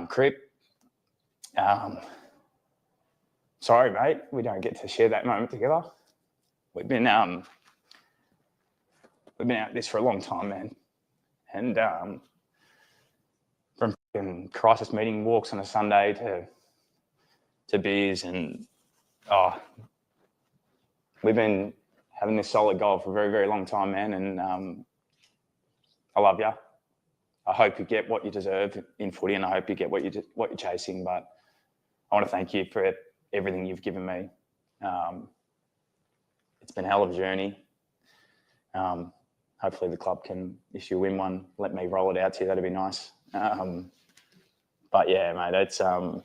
Crip, sorry, mate, we don't get to share that moment together. We've been at this for a long time, man. And from crisis meeting walks on a Sunday to beers, and we've been having this solid goal for a very, very long time, man. And I love you. I hope you get what you deserve in footy, and I hope you get what you're chasing. But I want to thank you for everything you've given me. It's been a hell of a journey. Hopefully the club can, if you win one, let me roll it out to you. That'd be nice. But yeah, mate, it's you're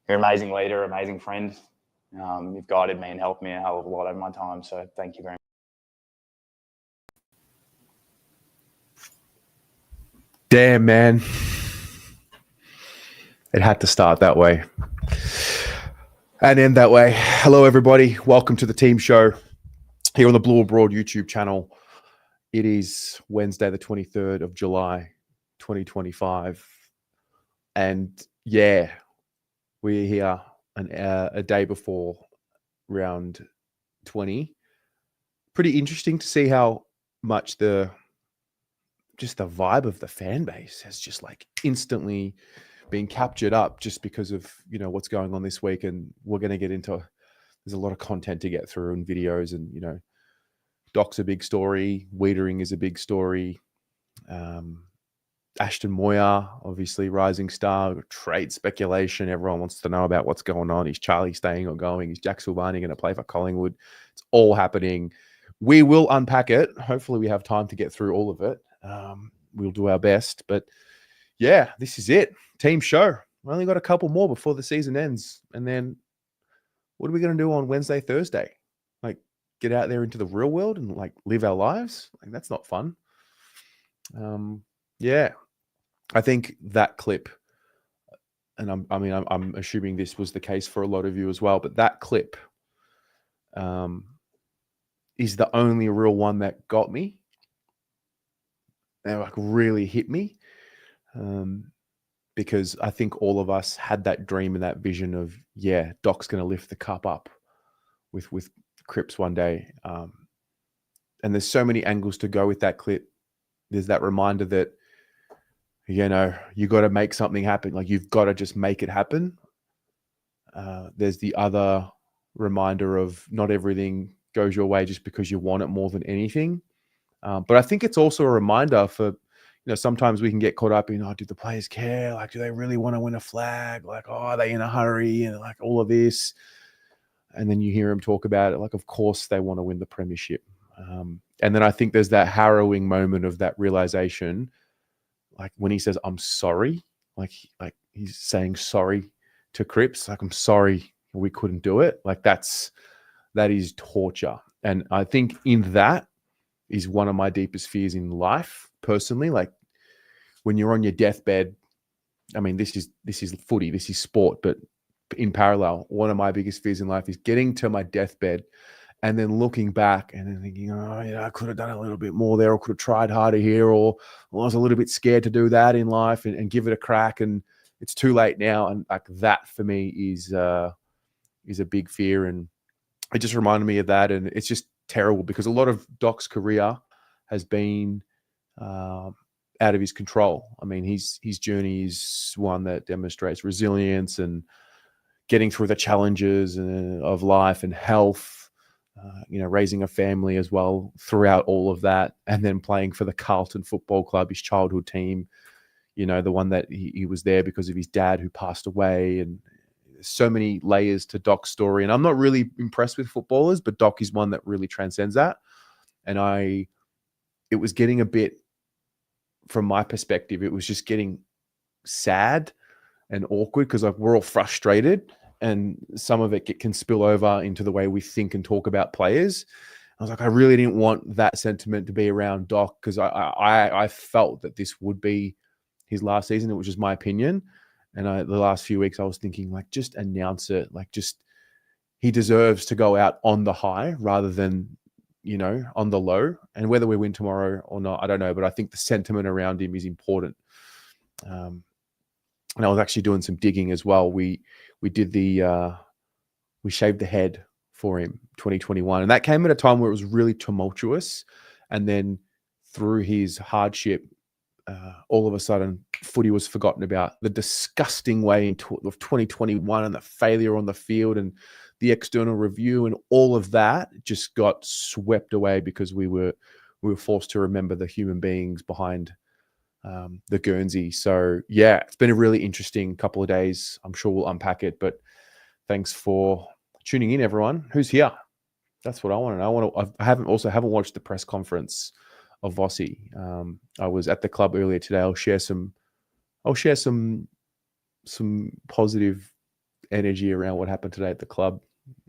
an amazing leader, amazing friend. You've guided me and helped me a hell of a lot over my time. So thank you very much. Damn, man. It had to start that way and end that way. Hello, everybody. Welcome to the team show here on the Blue Abroad YouTube channel. It is Wednesday, the 23rd of July, 2025. And yeah, we're here a day before round 20. Pretty interesting to see how much the vibe of the fan base has just like instantly been captured up just because of, you know, what's going on this week. And we're going to get into, there's a lot of content to get through and videos, and, you know, Doc's a big story. Weitering is a big story. Ashton Moyer, obviously rising star, trade speculation. Everyone wants to know about what's going on. Is Charlie staying or going? Is Jack Silvani going to play for Collingwood? It's all happening. We will unpack it. Hopefully we have time to get through all of it. We'll do our best. But yeah, this is it. Team show. We only got a couple more before the season ends. And then what are we going to do on Wednesday, Thursday? Like, get out there into the real world and like live our lives? Like, that's not fun. Yeah. I think that clip, and I'm assuming this was the case for a lot of you as well, but that clip is the only real one that got me. They like really hit me, because I think all of us had that dream and that vision of, yeah, Doc's going to lift the cup up with Cripps one day. And there's so many angles to go with that clip. There's that reminder that, you know, you got to make something happen. Like, you've got to just make it happen. There's the other reminder of not everything goes your way just because you want it more than anything. But I think it's also a reminder for, you know, sometimes we can get caught up in, oh, do the players care? Like, do they really want to win a flag? Like, oh, are they in a hurry? And like all of this. And then you hear him talk about it. Like, of course they want to win the premiership. And then I think there's that harrowing moment of that realization, like when he says, I'm sorry, like he's saying sorry to Cripps. Like, I'm sorry we couldn't do it. Like, that is torture. And I think in that is one of my deepest fears in life, personally. Like, when you're on your deathbed, I mean, this is footy, this is sport, but in parallel, one of my biggest fears in life is getting to my deathbed and then looking back and then thinking, oh, yeah, I could have done a little bit more there, or could have tried harder here, or I was a little bit scared to do that in life and give it a crack, and it's too late now. And like, that for me is a big fear. And it just reminded me of that. And it's just terrible because a lot of Doc's career has been out of his control. I mean, his journey is one that demonstrates resilience and getting through the challenges of life and health, you know, raising a family as well throughout all of that, and then playing for the Carlton Football Club, his childhood team, you know, the one that he was there because of his dad who passed away. And so many layers to Doc's story. And I'm not really impressed with footballers, but Doc is one that really transcends that. And it was getting a bit, from my perspective, it was just getting sad and awkward because like we're all frustrated, and some of it can spill over into the way we think and talk about players. I was like, I really didn't want that sentiment to be around Doc, because I felt that this would be his last season. It was just my opinion. And the last few weeks I was thinking, like, just announce it. Like, just, he deserves to go out on the high rather than, you know, on the low. And whether we win tomorrow or not, I don't know. But I think the sentiment around him is important. and I was actually doing some digging as well. We did we shaved the head for him 2021, and that came at a time where it was really tumultuous, and then through his hardship, all of a sudden footy was forgotten about. The disgusting way of 2021 and the failure on the field and the external review and all of that just got swept away because we were forced to remember the human beings behind the Guernsey. So yeah, it's been a really interesting couple of days. I'm sure we'll unpack it, but thanks for tuning in, everyone. Who's here? That's what I want to know. I haven't watched the press conference of Vossi. I was at the club earlier today. I'll share some positive energy around what happened today at the club.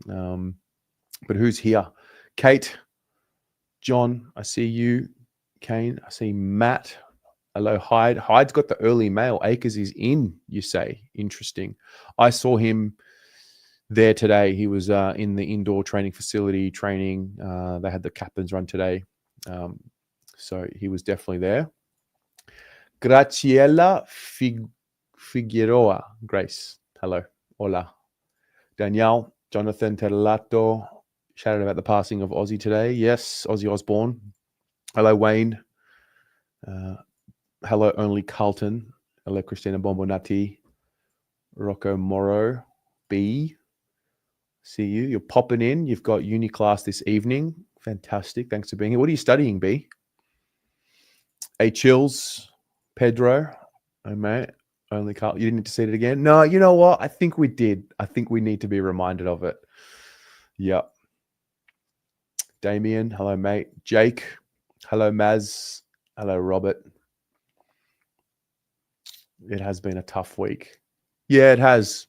But who's here? Kate, John, I see you. Kane, I see Matt. Hello, Hyde. Hyde's got the early mail. Akers is in, you say. Interesting. I saw him there today. He was in the indoor training facility training. They had the captain's run today. So he was definitely there. Graciela Figueroa. Grace. Hello. Hola. Danielle. Jonathan Terlato. Shouted about the passing of Ozzy today. Yes, Ozzy Osbourne. Hello, Wayne. Hello, only Carlton. Hello, Christina Bombonati. Rocco Moro. B. See you. You're popping in. You've got uni class this evening. Fantastic. Thanks for being here. What are you studying, B? A Chills. Pedro. Oh, mate. Only Carl. You didn't need to see it again? No, you know what? I think we did. I think we need to be reminded of it. Yep. Damien. Hello, mate. Jake. Hello, Maz. Hello, Robert. It has been a tough week. Yeah, it has.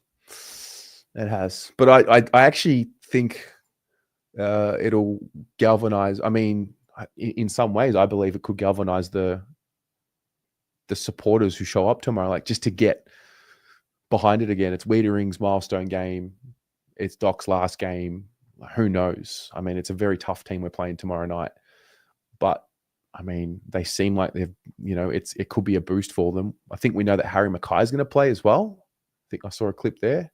It has. But I actually think it'll galvanize. I mean, in some ways, I believe it could galvanize the supporters who show up tomorrow, like just to get behind it again. It's Weitering's milestone game. It's Doc's last game. Who knows? I mean, it's a very tough team we're playing tomorrow night. But I mean, they seem like they've, it could be a boost for them. I think we know that Harry Mackay is going to play as well. I think I saw a clip there.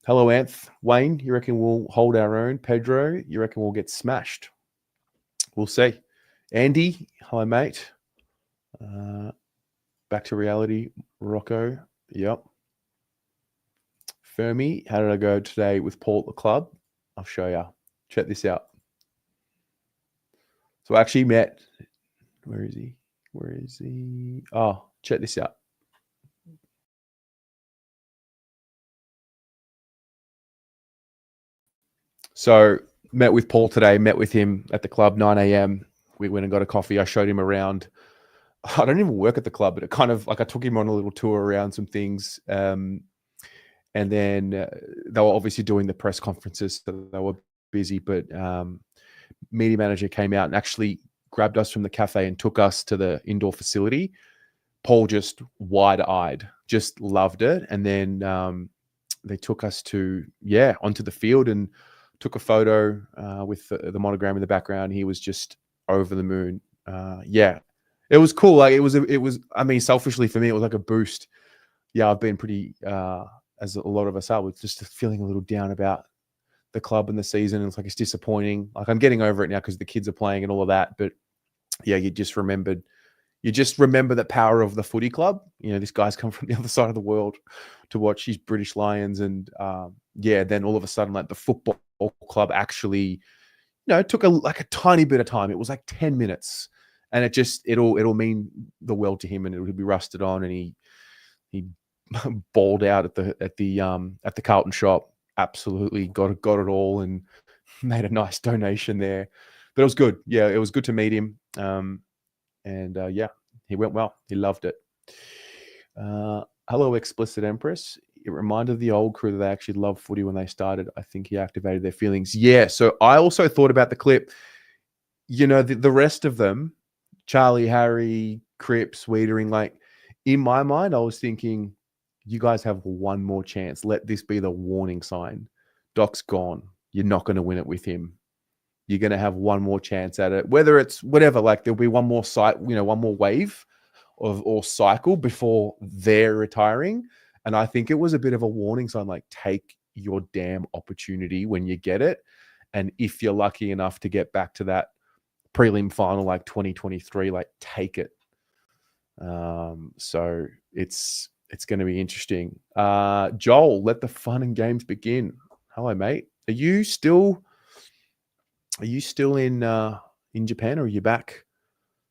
Hello, Anth. Wayne, you reckon we'll hold our own? Pedro, you reckon we'll get smashed? We'll see. Andy, hello, mate. Back to reality. Rocco, yep. Fermi, how did I go today with Paul at the club? I'll show you. Check this out. So I actually met, where is he? Oh, check this out. So met with Paul today, met with him at the club, 9 a.m. We went and got a coffee. I showed him around. I don't even work at the club, but it kind of like I took him on a little tour around some things. And then they were obviously doing the press conferences, so they were busy, but media manager came out and actually grabbed us from the cafe and took us to the indoor facility. Paul just wide-eyed, just loved it. And then they took us onto the field and took a photo with the monogram in the background. He was just over the moon. It was cool. Like it was, I mean, selfishly for me, it was like a boost. Yeah, I've been pretty, as a lot of us are, with just feeling a little down about the club and the season. It's like, it's disappointing. Like I'm getting over it now because the kids are playing and all of that. But yeah, you just remember the power of the footy club. This guy's come from the other side of the world to watch his British Lions. And then all of a sudden, like the football club actually, it took a tiny bit of time. It was like 10 minutes. And it'll mean the world to him, and it'll be rusted on. And he balled out at the Carlton shop. Absolutely got it all and made a nice donation there. But it was good. Yeah, it was good to meet him. He went well. He loved it. Hello, Explicit Empress. It reminded the old crew that they actually loved footy when they started. I think he activated their feelings. Yeah. So I also thought about the clip. The rest of them, Charlie, Harry, Cripps, Weitering, like in my mind, I was thinking, you guys have one more chance. Let this be the warning sign. Doc's gone. You're not going to win it with him. You're going to have one more chance at it. Whether it's whatever, like there'll be one more one more wave or cycle before they're retiring. And I think it was a bit of a warning sign, like, take your damn opportunity when you get it. And if you're lucky enough to get back to that prelim final like 2023, like, take it. So it's going to be interesting. Joel, let the fun and games begin. Hello, mate. Are you still in Japan, or are you back?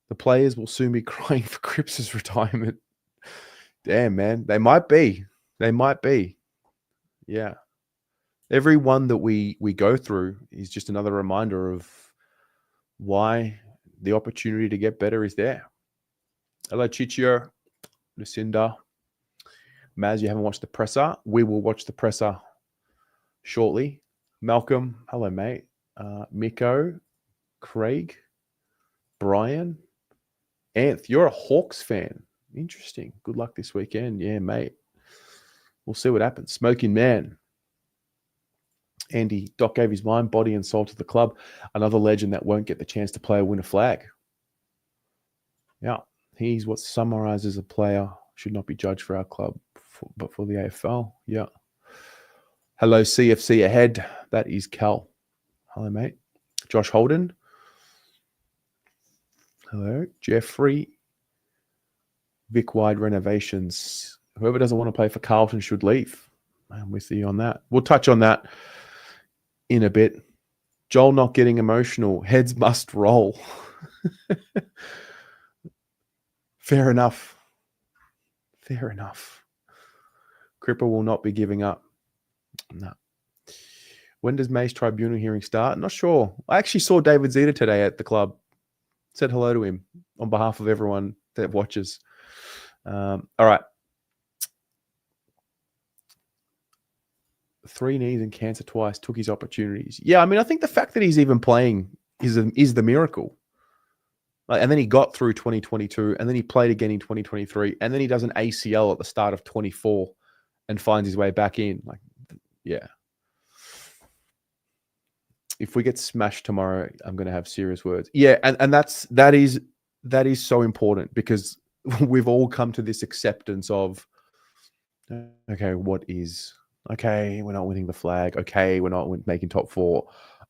The players will soon be crying for Cripps' retirement. Damn, man. They might be. Yeah. Every one that we go through is just another reminder of why the opportunity to get better is there. Hello, Chichio, Lucinda. Maz, you haven't watched the presser. We will watch the presser shortly. Malcolm, hello, mate. Miko, Craig, Brian, Anth, you're a Hawks fan. Interesting. Good luck this weekend. Yeah, mate. We'll see what happens. Smoking Man. Andy, Doc gave his mind, body, and soul to the club. Another legend that won't get the chance to play or win a flag. Yeah, he's what summarizes a player. Should not be judged for our club, but for the AFL. Yeah. Hello, CFC ahead. That is Cal. Hello, mate. Josh Holden. Hello. Jeffrey. Vic Wide renovations. Whoever doesn't want to play for Carlton should leave. I'm with you on that. We'll touch on that in a bit. Joel not getting emotional. Heads must roll. Fair enough. Cripper will not be giving up. No. When does May's tribunal hearing start? Not sure. I actually saw David Zeta today at the club. Said hello to him on behalf of everyone that watches. All right. 3 knees and cancer twice, took his opportunities. Yeah, I mean, I think the fact that he's even playing is the miracle. And then he got through 2022, and then he played again in 2023, and then he does an ACL at the start of 24 and finds his way back in. Like, yeah. If we get smashed tomorrow, I'm going to have serious words. Yeah, and that is so important, because we've all come to this acceptance of, okay, what is... Okay, we're not winning the flag. Okay, we're not making top 4.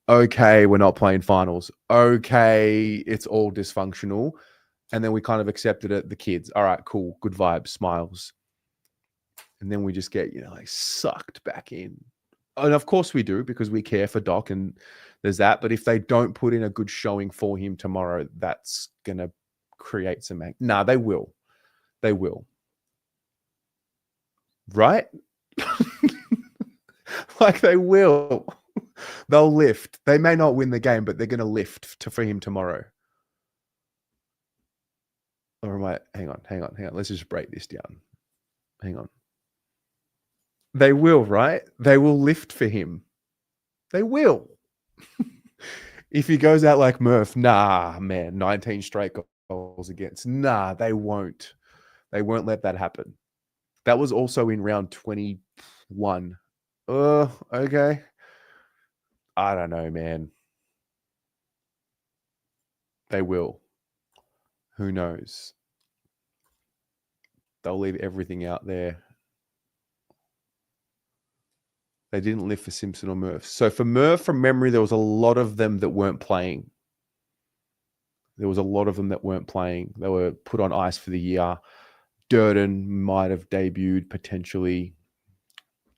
Okay, we're not playing finals. Okay, it's all dysfunctional. And then we kind of accepted it, the kids. All right, cool, good vibes, smiles. And then we just get, like, sucked back in. And of course we do, because we care for Doc, and there's that. But if they don't put in a good showing for him tomorrow, that's going to create some... Nah, they will. They will. Right? Like, they will. They'll lift. They may not win the game, but they're going to lift for him tomorrow. Or am I... Hang on. Let's just break this down. Hang on. They will, right? They will lift for him. They will. If he goes out like Murph, nah, man, 19 straight goals against. Nah, they won't. They won't let that happen. That was also in round 21. Okay. I don't know, man. They will. Who knows? They'll leave everything out there. They didn't live for Simpson or Murph. So for Murph, from memory, there was a lot of them that weren't playing. They were put on ice for the year. Durden might have debuted potentially.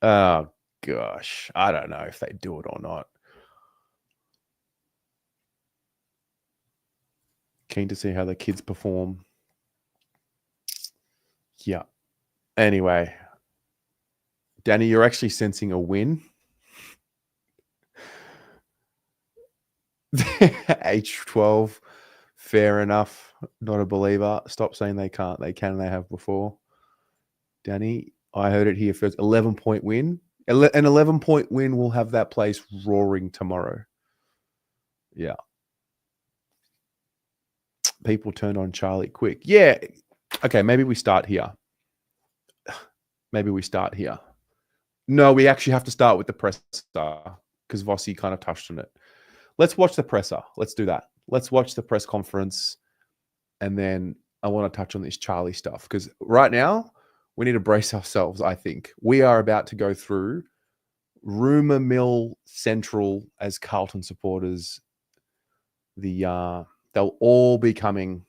Oh, gosh. I don't know if they do it or not. Keen to see how the kids perform. Yeah. Anyway. Danny, you're actually sensing a win. H12. Fair enough. Not a believer. Stop saying they can't. They can and they have before. Danny, I heard it here first. 11-point win. An 11-point win will have that place roaring tomorrow. Yeah. People turn on Charlie quick. Yeah. Okay, maybe we start here. No, we actually have to start with the presser, because Vossi kind of touched on it. Let's watch the presser. Let's do that. Let's watch the press conference. And then I want to touch on this Charlie stuff, because right now we need to brace ourselves. I think we are about to go through rumor mill central as Carlton supporters. They'll all be coming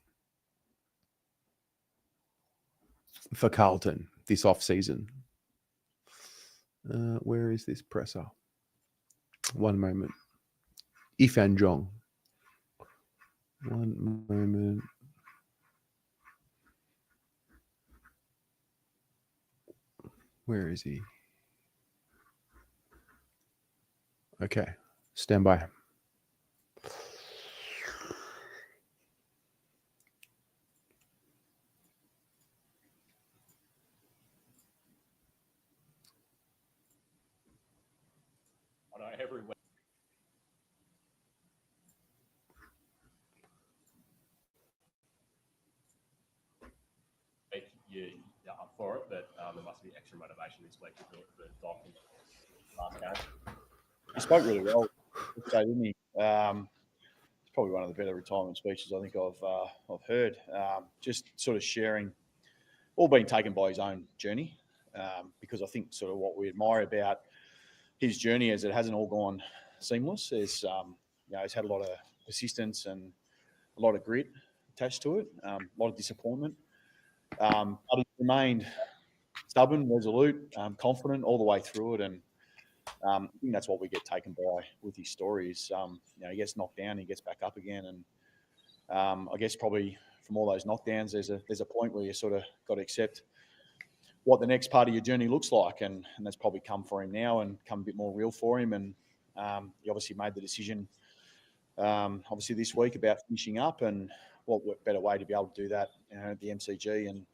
for Carlton this off season. Where is this presser? One moment. Ifan Jong. One moment. Where is he? Okay. Stand by. I know every week. You're up for it, but there must be extra motivation this week to do it for Doc in the last game. He spoke really well today, didn't he? It's probably one of the better retirement speeches I think I've heard. Just sort of sharing, all being taken by his own journey, because I think sort of what we admire about his journey is it hasn't all gone seamless. There's he's had a lot of persistence and a lot of grit attached to it, a lot of disappointment. But he remained stubborn, resolute, confident all the way through it, and I think that's what we get taken by with his stories. He gets knocked down, he gets back up again, and I guess probably from all those knockdowns, there's a point where you sort of got to accept what the next part of your journey looks like, and that's probably come for him now and come a bit more real for him. And he obviously made the decision, obviously this week, about finishing up, and what better way to be able to do that at the MCG and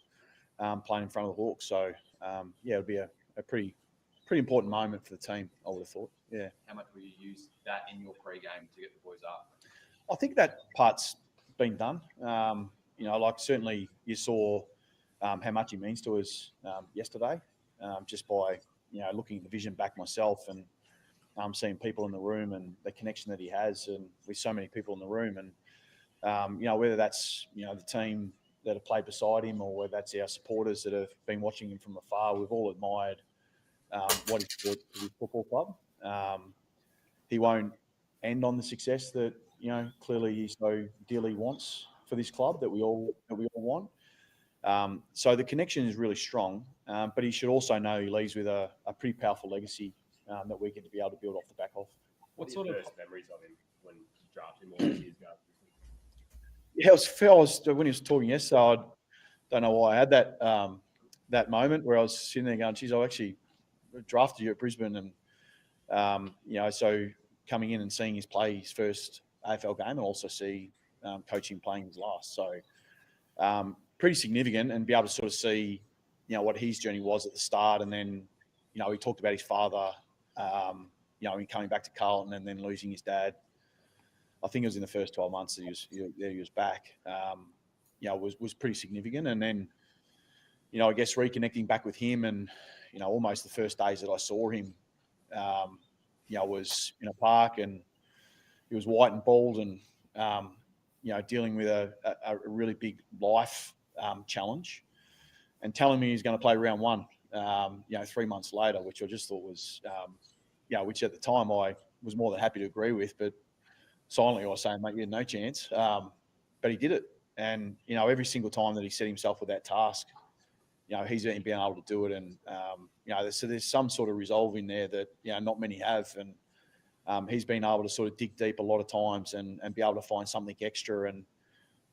playing in front of the Hawks. So it'll be a pretty important moment for the team, I would have thought. Yeah. How much will you use that in your pre-game to get the boys up? I think that part's been done. Certainly you saw how much he means to us yesterday, just by looking at the vision back myself and seeing people in the room and the connection that he has, and with so many people in the room, and whether that's the team that have played beside him or whether that's our supporters that have been watching him from afar, we've all admired what he's brought to his football club. He won't end on the success that clearly he so dearly wants for this club that we all want. So the connection is really strong, but he should also know he leaves with a pretty powerful legacy that we get to be able to build off the back of. What sort of first memories of him when you drafted him all these years ago? Yeah, I was when he was talking yesterday, I don't know why I had that moment where I was sitting there going, geez, I actually drafted you at Brisbane, and so coming in and seeing his play his first AFL game, and also see coaching playing his last. So pretty significant, and be able to sort of see what his journey was at the start, and then he talked about his father, in coming back to Carlton and then losing his dad. I think it was in the first 12 months that he was back. Was pretty significant, and then I guess reconnecting back with him, and almost the first days that I saw him, was in a park, and he was white and bald, and dealing with a really big life challenge, and telling me he's going to play round one, 3 months later, which I just thought was, which at the time I was more than happy to agree with, but silently I was saying, mate, you had no chance. But he did it. And, every single time that he set himself with that task, he's been able to do it. And, so there's some sort of resolve in there that, not many have. And he's been able to sort of dig deep a lot of times and be able to find something extra. And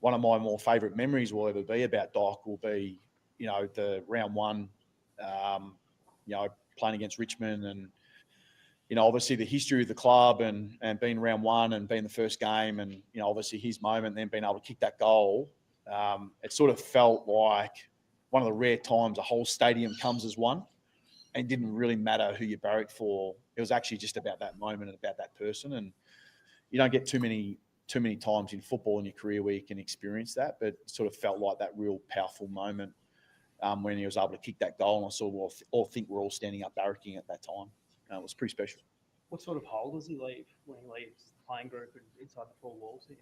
one of my more favourite memories will ever be about Doc will be, the round one, playing against Richmond, and, obviously the history of the club and being round one and being the first game, and, obviously his moment, and then being able to kick that goal. It sort of felt like one of the rare times a whole stadium comes as one, and it didn't really matter who you barracked for. It was actually just about that moment and about that person. And you don't get too many times in football in your career where you can experience that, but it sort of felt like that real powerful moment when he was able to kick that goal. And I sort of all think we're all standing up barracking at that time. It was pretty special. What sort of hole does he leave when he leaves the playing group inside the four walls here?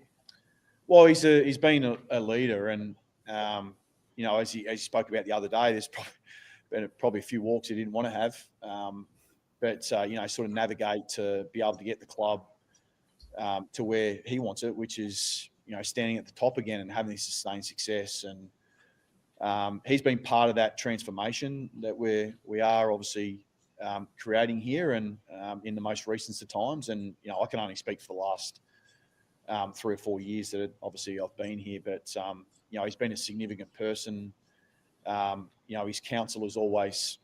Well, he's been a leader, and As he spoke about the other day, there's probably a few walks he didn't want to have. But sort of navigate to be able to get the club to where he wants it, which is, standing at the top again and having sustained success. And he's been part of that transformation that we are obviously creating here and in the most recent of times. And, I can only speak for the last 3 or 4 years that obviously I've been here, but, he's been a significant person. His counsel is always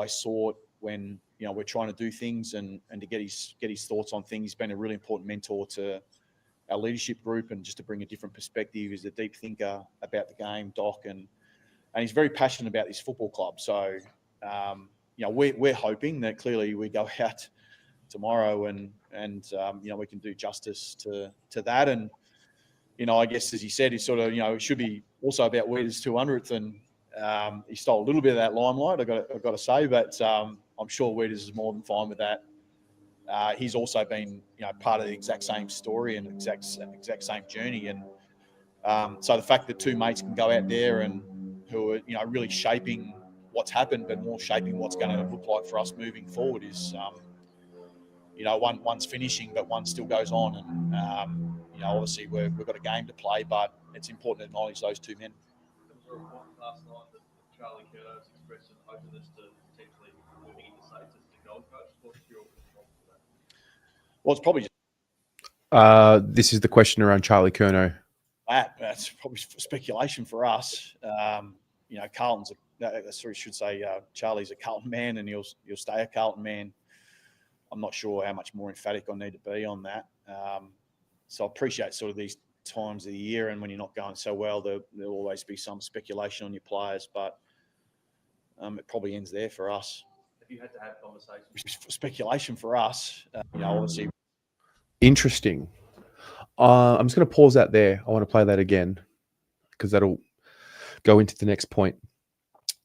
sought when, we're trying to do things and to get his thoughts on things. He's been a really important mentor to our leadership group, and just to bring a different perspective. He's a deep thinker about the game, Doc, and he's very passionate about this football club. So, we're hoping that clearly we go out tomorrow and we can do justice to that. And, I guess, as he said, he's sort of, it should be also about Weiter's 200th, and he stole a little bit of that limelight, I've got to say, but I'm sure Weiters is more than fine with that. He's also been, part of the exact same story and exact same journey. And so the fact that two mates can go out there and who are, really shaping what's happened, but more shaping what's going to look like for us moving forward is, one's finishing, but one still goes on. And, obviously we've got a game to play, but it's important to acknowledge those two men. There was a report last night that Charlie Curnow has expressed an openness to potentially moving into States as the Gold Coast. What's your response to that? Well, it's probably This is the question around Charlie Curnow. That's probably speculation for us. Carlton's Charlie's a Carlton man, and he'll stay a Carlton man. I'm not sure how much more emphatic I need to be on that. So I appreciate sort of these times of the year, and when you're not going so well, there'll always be some speculation on your players, but it probably ends there for us. Have you had to have conversations? Speculation for us, obviously. Interesting. I'm just going to pause that there. I want to play that again because that'll go into the next point.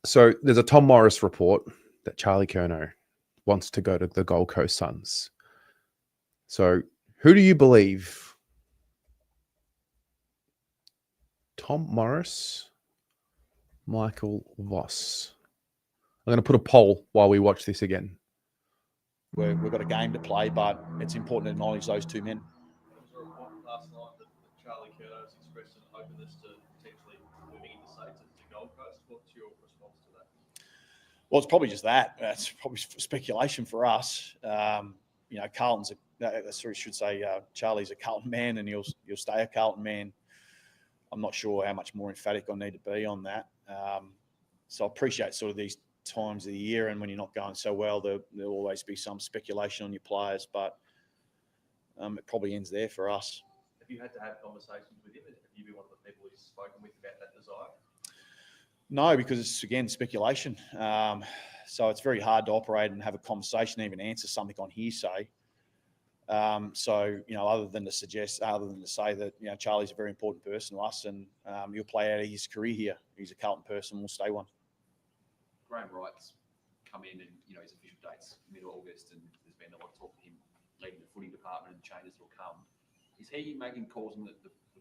So there's a Tom Morris report that Charlie Curnow wants to go to the Gold Coast Suns. So who do you believe? Tom Morris, Michael Voss. I'm going to put a poll while we watch this again. We've got a game to play, but it's important to acknowledge those two men. There was a report last night that Charlie Curnow has expressed an openness to potentially moving into States as the Gold Coast. What's your response to that? Well, it's probably just that. That's probably speculation for us. Carlton's Charlie's a Carlton man, and he'll stay a Carlton man. I'm not sure how much more emphatic I need to be on that. So I appreciate sort of these times of the year, and when you're not going so well, there'll always be some speculation on your players, but it probably ends there for us. Have you had to have conversations with him? Have you been one of the people he's spoken with about that desire? No, because it's, again, speculation. So it's very hard to operate and have a conversation, even answer something on hearsay. Other than to say that, Charlie's a very important person to us, and he'll play out of his career here. He's a Carlton person, we'll stay one. Graham Wright's come in, and his official date's mid-August, and there's been a lot of talk of him leading the footy department and the changes that will come. Is he making calls on the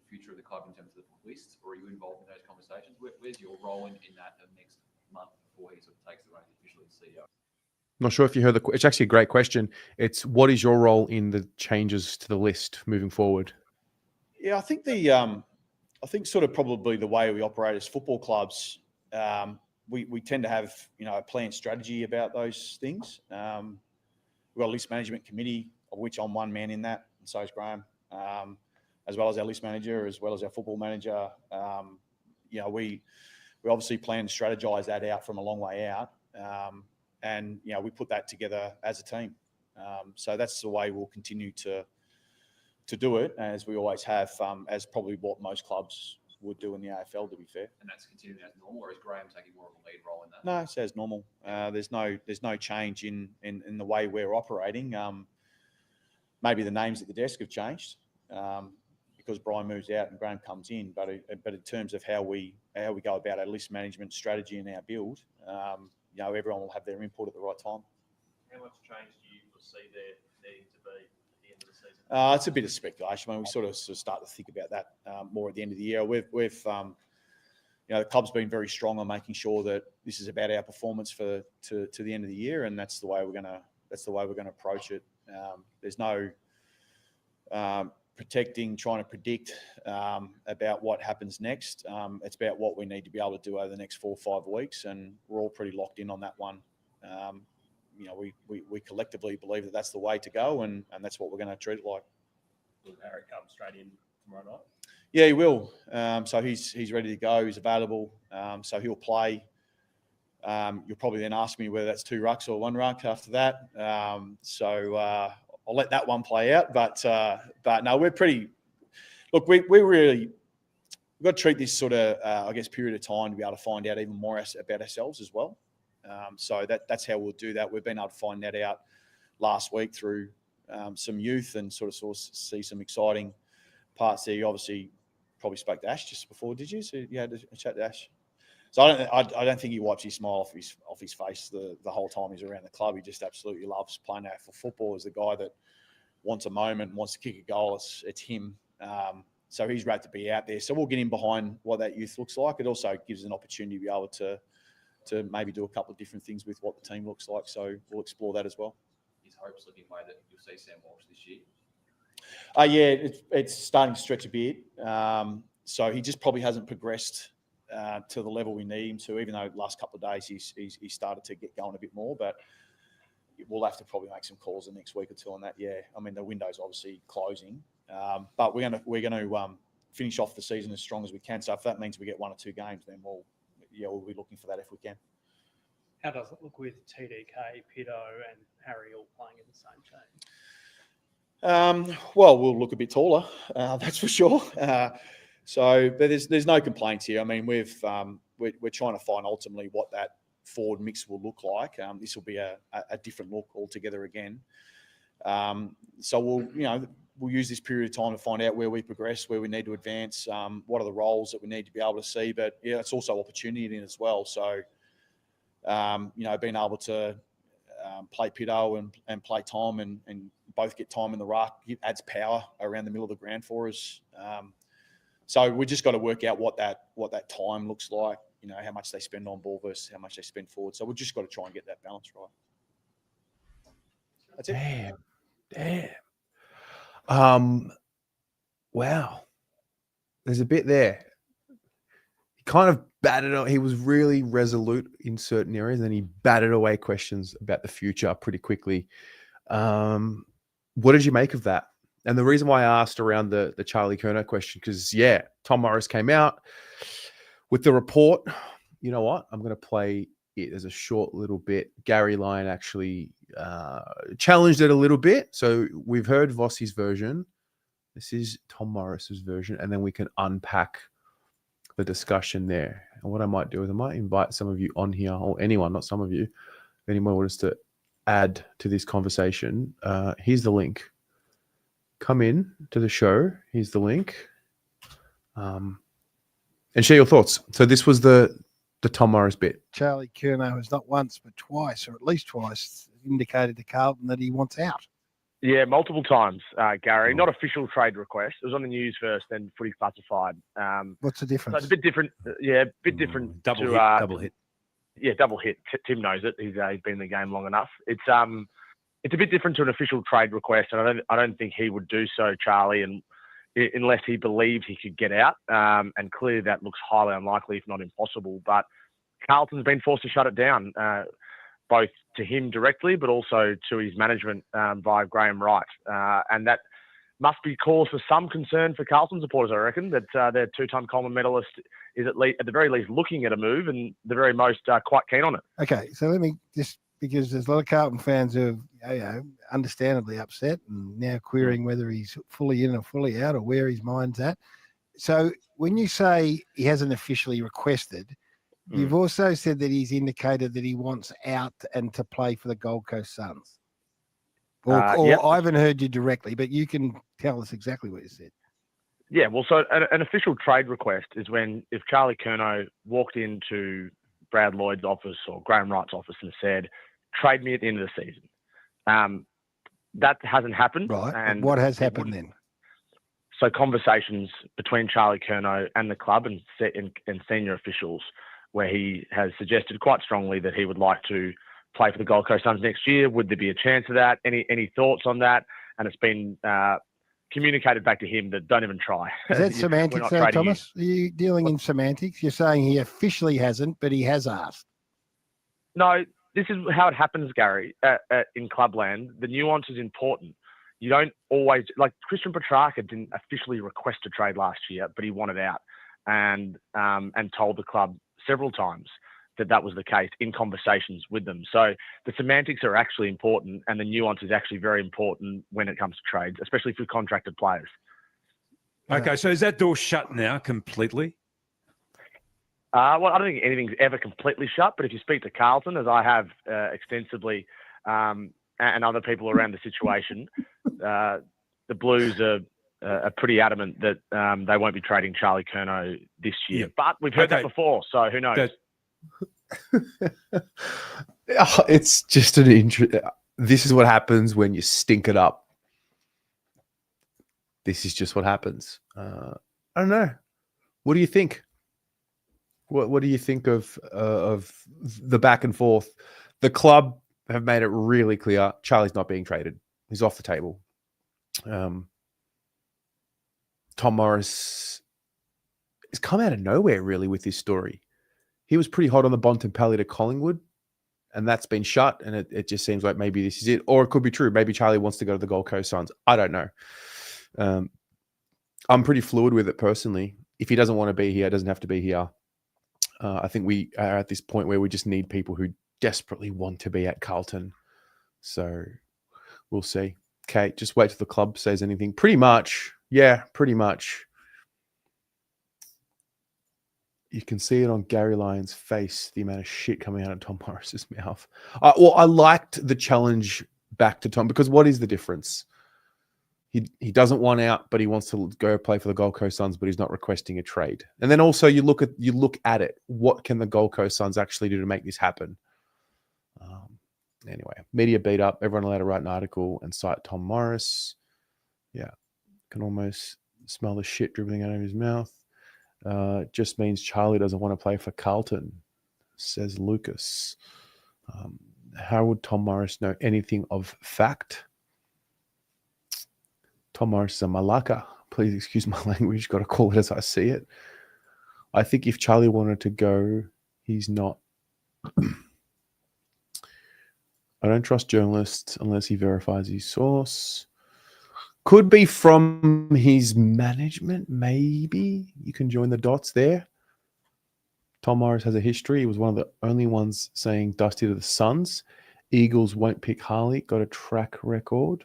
future of the club in terms of the list, or are you involved in those conversations? Where's your role in that the next month before he sort of takes the reins officially as CEO? I'm not sure if you heard it's actually a great question. It's what is your role in the changes to the list moving forward? Yeah, I think sort of probably the way we operate as football clubs, we tend to have, a planned strategy about those things. We've got a list management committee, of which I'm one man in that, and so is Graham, as well as our list manager, as well as our football manager. We obviously plan to strategize that out from a long way out. And we put that together as a team. So that's the way we'll continue to do it, as we always have, as probably what most clubs would do in the AFL, to be fair. And that's continuing as normal, or is Graham taking more of a lead role in that? No, it's as normal. There's no change in the way we're operating. Maybe the names at the desk have changed because Brian moves out and Graham comes in. But in terms of how we go about our list management strategy and our build, everyone will have their input at the right time. How much change do you foresee there needing to be at the end of the season? It's a bit of speculation. I mean, we sort of start to think about that more at the end of the year. We've the club's been very strong on making sure that this is about our performance to the end of the year, and that's the way we're gonna approach it. There's no trying to predict about what happens next. It's about what we need to be able to do over the next 4 or 5 weeks, and we're all pretty locked in on that one. We collectively believe that that's the way to go, and that's what we're going to treat it like. Will Harry come straight in tomorrow night? Yeah, he will. So he's ready to go. He's available. So he'll play. You'll probably then ask me whether that's 2 rucks or 1 ruck after that. I'll let that one play out. But no, we're pretty. Look, we've got to treat this sort of period of time to be able to find out even more about ourselves as well. So that's how we'll do that. We've been able to find that out last week through some youth and sort of see some exciting parts there. You obviously probably spoke to Ash just before, did you? So you had a chat to Ash. So I don't think he wipes his smile off his face the whole time he's around the club. He just absolutely loves playing AFL football. Is the guy that wants a moment, wants to kick a goal. It's him. So he's ready to be out there. So we'll get him behind what that youth looks like. It also gives an opportunity to be able to maybe do a couple of different things with what the team looks like. So we'll explore that as well. His hopes looking way that you'll see Sam Walsh this year? Yeah, it's starting to stretch a bit. So he just probably hasn't progressed to the level we need him to, even though the last couple of days he's started to get going a bit more. But we'll have to probably make some calls the next week or two on that. Yeah, I mean the window's obviously closing, but we're gonna finish off the season as strong as we can. So if that means we get 1 or 2 games, then we'll be looking for that if we can. How does it look with TDK, Pito, and Harry all playing in the same team? Well, we'll look a bit taller, that's for sure. But there's no complaints here. I mean, we're trying to find ultimately what that forward mix will look like. This will be a different look altogether again. So we'll use this period of time to find out where we progress, where we need to advance, what are the roles that we need to be able to see. But yeah, it's also opportunity in it as well. So being able to play Pito and play Tom and both get time in the ruck, it adds power around the middle of the ground for us. So we just got to work out what that time looks like. How much they spend on ball versus how much they spend forward. So we've just got to try and get that balance right. That's it. Damn. Wow. There's a bit there. He kind of batted on. He was really resolute in certain areas, and he batted away questions about the future pretty quickly. What did you make of that? And the reason why I asked around the Charlie Curnow question, because Tom Morris came out with the report. You know what? I'm going to play it as a short little bit. Gary Lyon actually challenged it a little bit. So we've heard Vossi's version. This is Tom Morris's version, and then we can unpack the discussion there. And what I might do is I might invite some of you on here, or anyone, not some of you, if anyone wants to add to this conversation. Here's the link. Come in to the show. Here's the link. And share your thoughts. So this was the Tom Morris bit. Charlie Curnow has not once but twice, or at least twice, indicated to Carlton that he wants out. Yeah, multiple times, Gary. Not official trade request. It was on the news first, then footy classified. What's the difference? So it's a bit different. Yeah, a bit different. Double hit. Yeah, double hit. Tim knows it. He's been in the game long enough. It's a bit different to an official trade request, and I don't think he would do so, Charlie, and unless he believed he could get out. And clearly that looks highly unlikely, if not impossible. But Carlton's been forced to shut it down, both to him directly, but also to his management via Graham Wright. And that must be cause for some concern for Carlton supporters, I reckon, that their 2-time Coleman medalist is at the very least looking at a move, and the very most quite keen on it. Okay, so let me just, because there's a lot of Carlton fans who are understandably upset and now querying whether he's fully in or fully out or where his mind's at. So when you say he hasn't officially requested, you've also said that he's indicated that he wants out and to play for the Gold Coast Suns. Or I haven't heard you directly, but you can tell us exactly what you said. Yeah, well, so an official trade request is when if Charlie Curnow walked into Brad Lloyd's office or Graham Wright's office and said, trade me at the end of the season. That hasn't happened. Right. And what has happened then? So conversations between Charlie Curnow and the club and senior officials, where he has suggested quite strongly that he would like to play for the Gold Coast Suns next year. Would there be a chance of that? Any thoughts on that? And it's been communicated back to him that don't even try. Is that semantics, though, Thomas? Are you dealing in semantics? You're saying he officially hasn't, but he has asked. No, this is how it happens, Gary, in clubland. The nuance is important. You don't always, like Christian Petrarca didn't officially request a trade last year, but he wanted out and told the club several times that was the case in conversations with them. So the semantics are actually important, and the nuance is actually very important when it comes to trades, especially for contracted players. Okay, so is that door shut now completely? Well, I don't think anything's ever completely shut, but if you speak to Carlton, as I have extensively, and other people around the situation, the Blues are pretty adamant that they won't be trading Charlie Curnow this year. Yeah. But we've heard that before, so who knows? It's just an this is what happens when you stink it up. This is just what happens. I don't know. What do you think? What do you think of the back and forth? The club have made it really clear Charlie's not being traded. He's off the table. Tom Morris has come out of nowhere, really, with this story. He was pretty hot on the Bontempelli to Collingwood, and that's been shut, and it just seems like maybe this is it. Or it could be true. Maybe Charlie wants to go to the Gold Coast Suns. I don't know. I'm pretty fluid with it personally. If he doesn't want to be here, doesn't have to be here. I think we are at this point where we just need people who desperately want to be at Carlton. So we'll see. Kate, just wait till the club says anything. Pretty much. Yeah, pretty much. You can see it on Gary Lyon's face, the amount of shit coming out of Tom Morris's mouth. Well, I liked the challenge back to Tom, because what is the difference? He doesn't want out, but he wants to go play for the Gold Coast Suns, but he's not requesting a trade. And then also you look at it. What can the Gold Coast Suns actually do to make this happen? Anyway, media beat up. Everyone allowed to write an article and cite Tom Morris. Yeah, can almost smell the shit dribbling out of his mouth. Just means Charlie doesn't want to play for Carlton, says Lucas. How would Tom Morris know anything of fact? Tom Morris is a malaka. Please excuse my language. Got to call it as I see it. I think if Charlie wanted to go, he's not. I don't trust journalists unless he verifies his source. Could be from his management, maybe. You can join the dots there. Tom Morris has a history. He was one of the only ones saying Dusty to the Suns. Eagles won't pick Harley. Got a track record.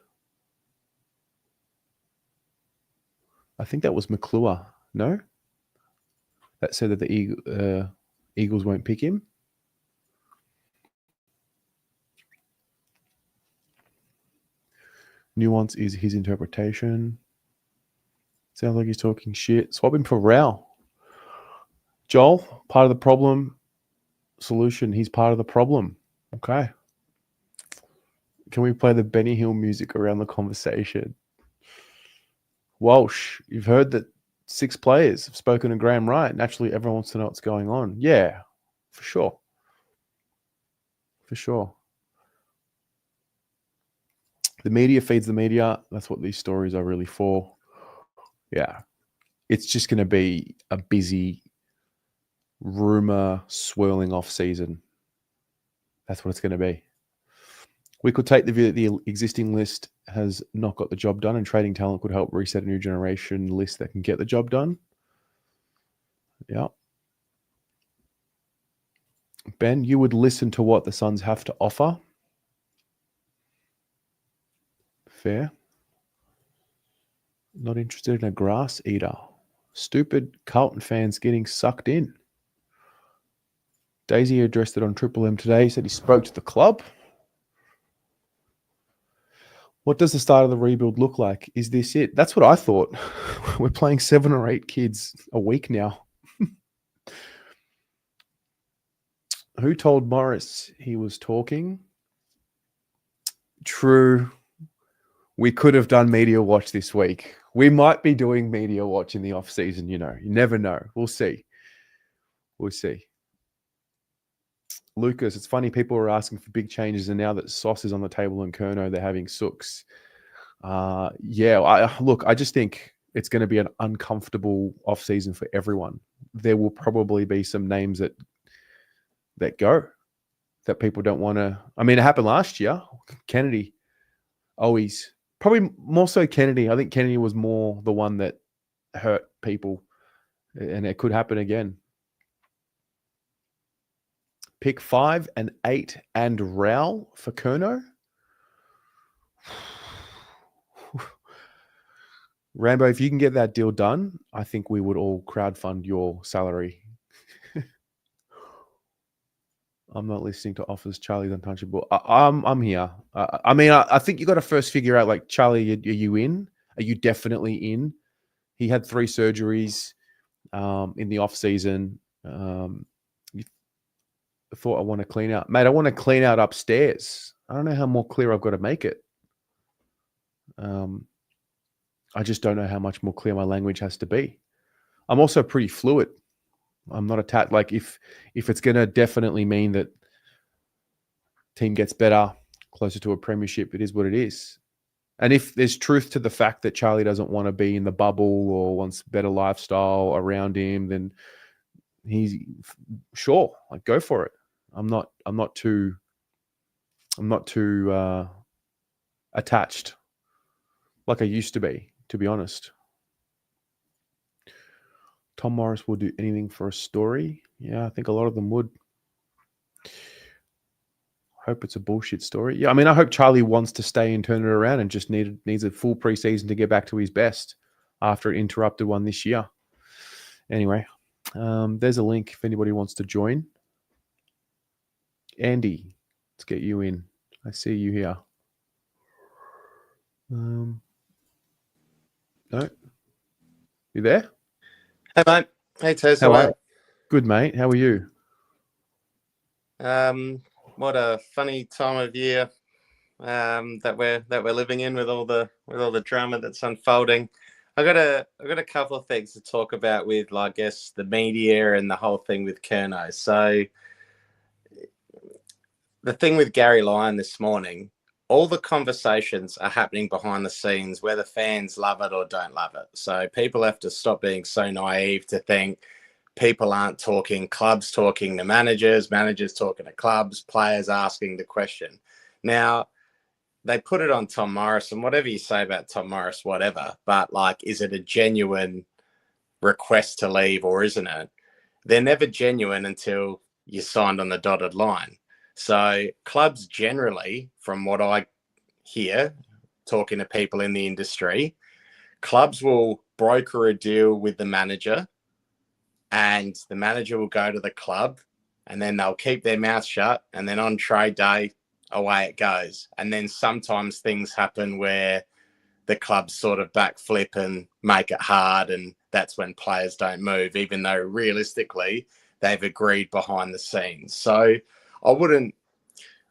I think that was McClure. No? That said that the Eagles won't pick him. Nuance is his interpretation. Sounds like he's talking shit. Swap him for Rao. Joel, part of the problem. Solution, he's part of the problem. Okay. Can we play the Benny Hill music around the conversation? Walsh, you've heard that 6 players have spoken to Graham Wright. Naturally, everyone wants to know what's going on. Yeah, for sure. For sure. The media feeds the media. That's what these stories are really for. Yeah. It's just going to be a busy rumor swirling off season. That's what it's going to be. We could take the view that the existing list has not got the job done, and trading talent could help reset a new generation list that can get the job done. Yeah. Ben, you would listen to what the Suns have to offer. Fair. Not interested in a grass eater. Stupid Carlton fans getting sucked in. Daisy addressed it on Triple M today. He said he spoke to the club. What does the start of the rebuild look like? Is this it? That's what I thought. We're playing 7 or 8 kids a week now. Who told Morris he was talking? True. we could have done Media Watch this week. We might be doing Media Watch in the off season. You never know. We'll see. Lucas, it's funny. People are asking for big changes, and now that Sauce is on the table and Curnow, they're having Sooks. I just think it's going to be an uncomfortable off season for everyone. There will probably be some names that go that people don't want to. I mean, it happened last year. Kennedy, always probably more so Kennedy. I think Kennedy was more the one that hurt people, and it could happen again. Pick 5 and 8 and Rowell for Curnow. Rambo, if you can get that deal done, I think we would all crowdfund your salary. I'm not listening to offers. Charlie's untouchable. I'm here. I think you got to first figure out, like, Charlie, are you in? Are you definitely in? He had 3 surgeries in the off season. I thought I want to clean out, mate. I want to clean out upstairs. I don't know how more clear I've got to make it. I just don't know how much more clear my language has to be. I'm also pretty fluid. I'm not attached. Like, if it's going to definitely mean that team gets better, closer to a premiership, it is what it is. And if there's truth to the fact that Charlie doesn't want to be in the bubble or wants better lifestyle around him, then he's sure, like, go for it. I'm not too attached like I used to be honest. Tom Morris will do anything for a story. Yeah, I think a lot of them would. Hope it's a bullshit story. Yeah, I mean, I hope Charlie wants to stay and turn it around and just needs a full preseason to get back to his best after an interrupted one this year. Anyway, there's a link if anybody wants to join. Andy, let's get you in. I see you here. No, you there? Hey, mate. Hey, Tez. How are you? Good, mate. How are you? What a funny time of year that we're living in with all the drama that's unfolding. I got a couple of things to talk about with, I guess, the media and the whole thing with Curnow. So the thing with Gary Lyon this morning, all the conversations are happening behind the scenes, whether fans love it or don't love it. So people have to stop being so naive to think people aren't talking, clubs talking to managers, managers talking to clubs, players asking the question. Now, they put it on Tom Morris, and whatever you say about Tom Morris, whatever, but, like, is it a genuine request to leave or isn't it? They're never genuine until you're signed on the dotted line. So clubs generally, from what I hear, talking to people in the industry, clubs will broker a deal with the manager, and the manager will go to the club, and then they'll keep their mouth shut, and then on trade day, away it goes. And then sometimes things happen where the clubs sort of backflip and make it hard, and that's when players don't move, even though realistically they've agreed behind the scenes. So I wouldn't.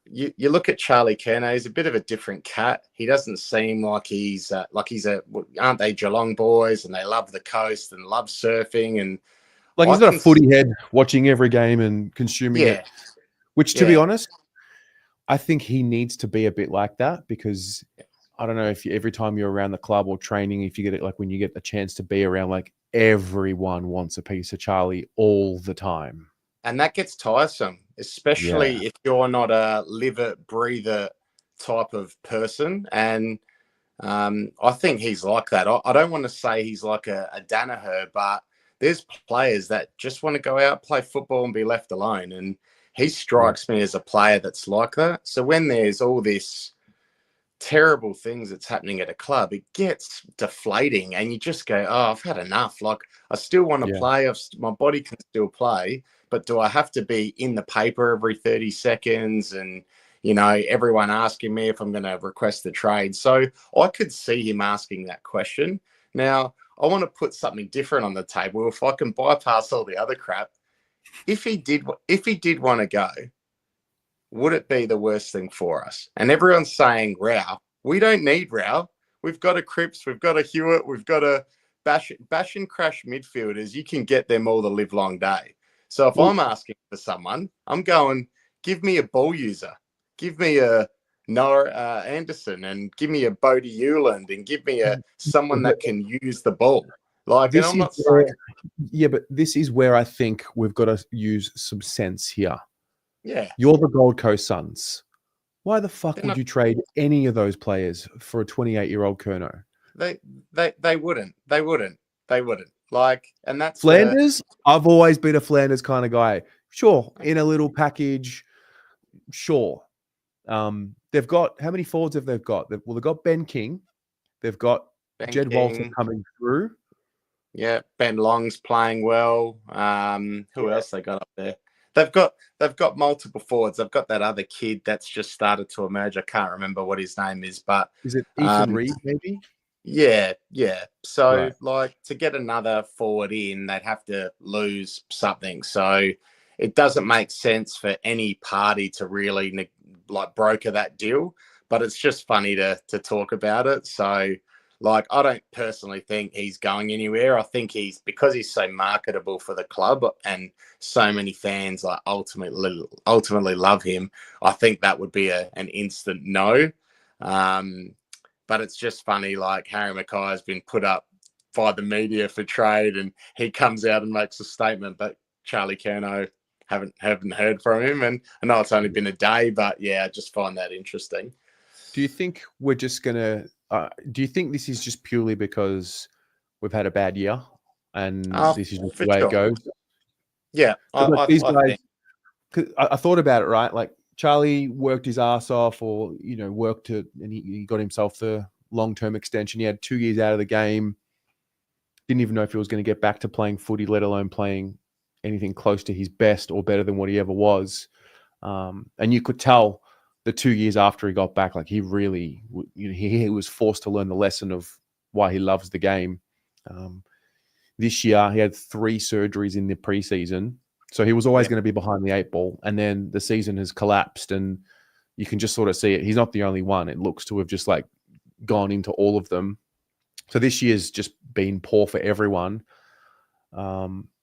You look at Charlie Curnow, he's a bit of a different cat. He doesn't seem like he's aren't they Geelong boys, and they love the coast and love surfing, and like, he's got a footy head, watching every game and consuming it. Which, to be honest, I think he needs to be a bit like that, because I don't know if every time you're around the club or training, if you get it, like when you get a chance to be around, like, everyone wants a piece of Charlie all the time. And that gets tiresome, especially if you're not a live it, breathe it type of person. And I think he's like that. I don't want to say he's like a Danaher, but there's players that just want to go out, play football and be left alone. And he strikes me as a player that's like that. So when there's all this terrible things that's happening at a club, it gets deflating, and you just go, oh, I've had enough. Like, I still want to play. My body can still play, but do I have to be in the paper every 30 seconds and, everyone asking me if I'm going to request the trade? So I could see him asking that question. Now, I want to put something different on the table. If I can bypass all the other crap, if he did want to go, would it be the worst thing for us? And everyone's saying Rao. We don't need Rao. we've got a Cripps, we've got a Hewitt, we've got a bash and crash midfielders. You can get them all the live long day. So if I'm asking for someone, I'm going, give me a ball user, give me a Noah Anderson, and give me a Bodie Hewland, and give me someone that can use the ball. Like, and I'm not saying, yeah, but this is where I think we've got to use some sense here. Yeah, you're the Gold Coast Suns. Why the fuck would you trade any of those players for a 28-year-old Curnow? They wouldn't. Like, and that's Flanders. I've always been a Flanders kind of guy. Sure, in a little package. Sure. They've got, how many forwards have they got? They've got Ben King. They've got Jed Walter coming through. Yeah, Ben Long's playing well. Who else they got up there? They've got multiple forwards. They've got that other kid that's just started to emerge. I can't remember what his name is, but is it Ethan Reed maybe? Yeah. So like, to get another forward in, they'd have to lose something. So it doesn't make sense for any party to really like broker that deal. But it's just funny to talk about it. So like, I don't personally think he's going anywhere. I think because he's so marketable for the club and so many fans like ultimately love him. I think that would be an instant no. But it's just funny, like Harry Mackay has been put up by the media for trade, and he comes out and makes a statement, but Charlie Curnow haven't heard from him. And I know it's only been a day, but yeah, I just find that interesting. Do you think we're just gonna? Do you think this is just purely because we've had a bad year and this is just the way it goes? Yeah, I thought about it, right? Like, Charlie worked his ass off, or and he got himself the long-term extension. He had 2 years out of the game. Didn't even know if he was going to get back to playing footy, let alone playing anything close to his best or better than what he ever was. And you could tell the 2 years after he got back, like, he really, he was forced to learn the lesson of why he loves the game. This year, he had 3 surgeries in the preseason. So he was always going to be behind the 8 ball. And then the season has collapsed, and you can just sort of see it. He's not the only one. It looks to have just like gone into all of them. So this year's just been poor for everyone.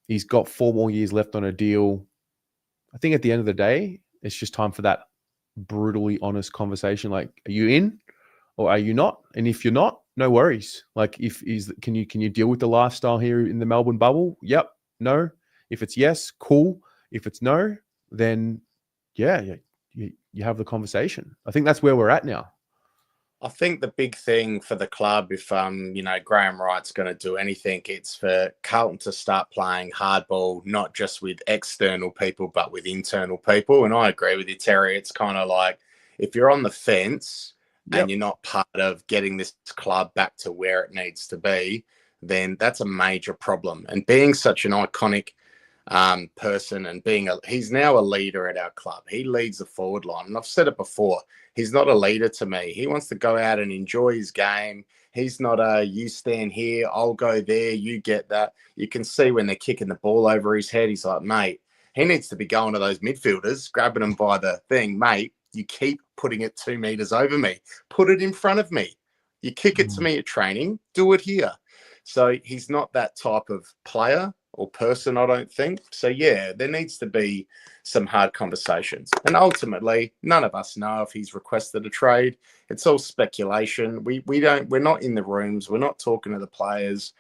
He's got 4 more years left on a deal. I think at the end of the day, it's just time for that brutally honest conversation. Like, are you in or are you not? And if you're not, no worries. Like, can you deal with the lifestyle here in the Melbourne bubble? Yep. No. If it's yes, cool. If it's no, then yeah, you have the conversation. I think that's where we're at now. I think the big thing for the club, if Graham Wright's going to do anything, it's for Carlton to start playing hardball, not just with external people, but with internal people. And I agree with you, Terry. It's kind of like, if you're on the fence and you're not part of getting this club back to where it needs to be, then that's a major problem. And being such an iconic person, and he's now a leader at our club. He leads the forward line, and I've said it before, he's not a leader to me. He wants to go out and enjoy his game. He's not you stand here, I'll go there, you get that. You can see when they're kicking the ball over his head, he's like, mate, he needs to be going to those midfielders, grabbing them by the thing. Mate, you keep putting it 2 meters over me, put it in front of me. You kick it to me at training, do it here. So he's not that type of player or person, I don't think. So yeah, there needs to be some hard conversations. And ultimately, none of us know if he's requested a trade. It's all speculation. We're not in the rooms. We're not talking to the players.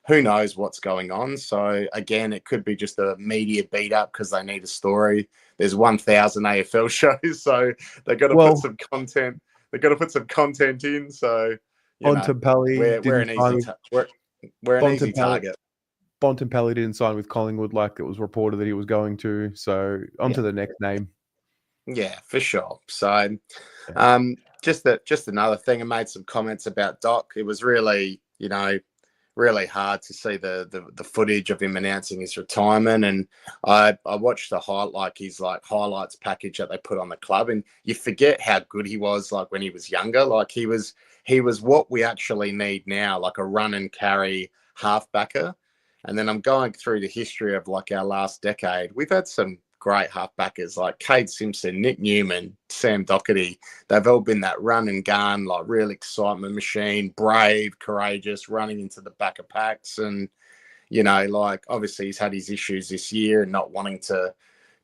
Who knows what's going on? So again, it could be just a media beat up because they need a story. There's 1,000 AFL shows, so they've got to put some content. They've got to put some content in. So we're an easy target. Bontempelli didn't sign with Collingwood like it was reported that he was going to. So on to the next name. Yeah, for sure. So just another thing, I made some comments about Doc. It was really, really hard to see the footage of him announcing his retirement. And I watched the highlights package that they put on the club, and you forget how good he was like when he was younger. Like he was what we actually need now, like a run and carry halfbacker. And then I'm going through the history of like our last decade. We've had some great halfbackers like Cade Simpson, Nick Newman, Sam Docherty. They've all been that run and gun, like real excitement machine, brave, courageous, running into the back of packs. And, you know, like obviously he's had his issues this year and not wanting to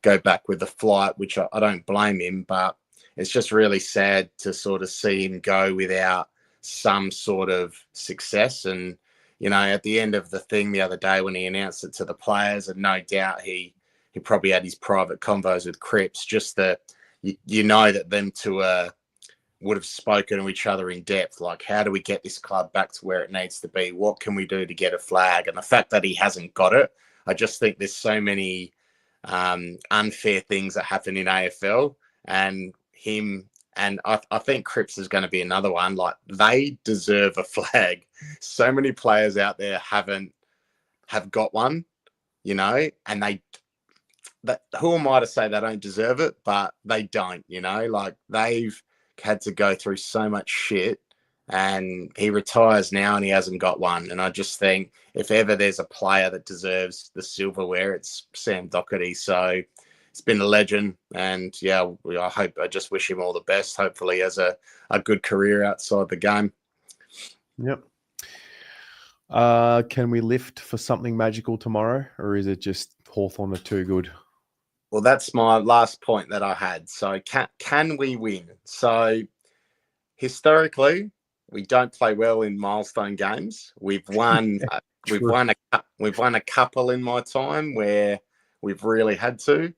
go back with the flight, which I don't blame him, but it's just really sad to sort of see him go without some sort of success. And, you know, at the end of the thing the other day when he announced it to the players, and no doubt he probably had his private convos with Cripps, just that you know that them two would have spoken to each other in depth. Like, how do we get this club back to where it needs to be? What can we do to get a flag? And the fact that he hasn't got it, I just think there's so many unfair things that happen in AFL, and him. And I think Cripps is going to be another one. Like, they deserve a flag. So many players out there have got one, you know, and who am I to say they don't deserve it? But they don't, you know, like they've had to go through so much shit, and he retires now and he hasn't got one. And I just think if ever there's a player that deserves the silverware, it's Sam Docherty. So it's been a legend, and yeah, I just wish him all the best. Hopefully he has a good career outside the game. Yep. Can we lift for something magical tomorrow, or is it just Hawthorn are too good? Well, that's my last point that I had. So can we win? So historically, we don't play well in milestone games. We've won we've won a couple in my time where we've really had to.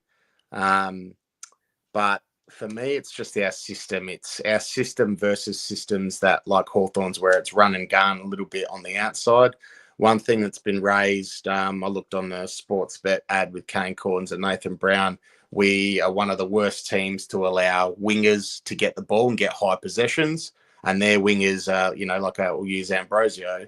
But for me, it's just our system. It's our system versus systems that, like Hawthorn's, where it's run and gun a little bit on the outside. One thing that's been raised, I looked on the sports bet ad with Kane Corns and Nathan Brown. We are one of the worst teams to allow wingers to get the ball and get high possessions. And their wingers, you know, like I will use Ambrosio,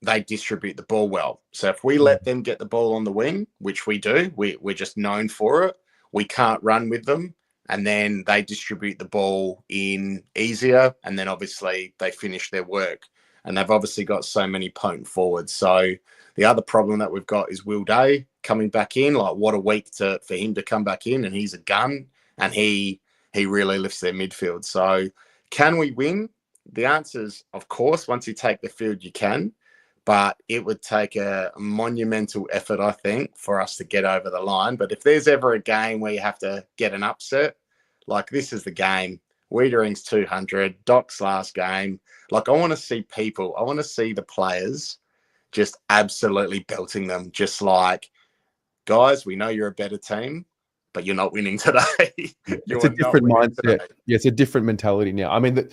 they distribute the ball well. So if we let them get the ball on the wing, which we do, we're just known for it, we can't run with them. And then they distribute the ball in easier. And then obviously they finish their work. And they've obviously got so many potent forwards. So the other problem that we've got is Will Day coming back in. Like, what a week for him to come back in, and he's a gun, and he really lifts their midfield. So can we win? The answer is, of course, once you take the field, you can. But it would take a monumental effort, I think, for us to get over the line. But if there's ever a game where you have to get an upset, like this is the game. Weitering's 200, Doc's last game. Like, I want to see the players just absolutely belting them. Just like, guys, we know you're a better team, but you're not winning today. It's a different mindset. Yeah, it's a different mentality now. I mean,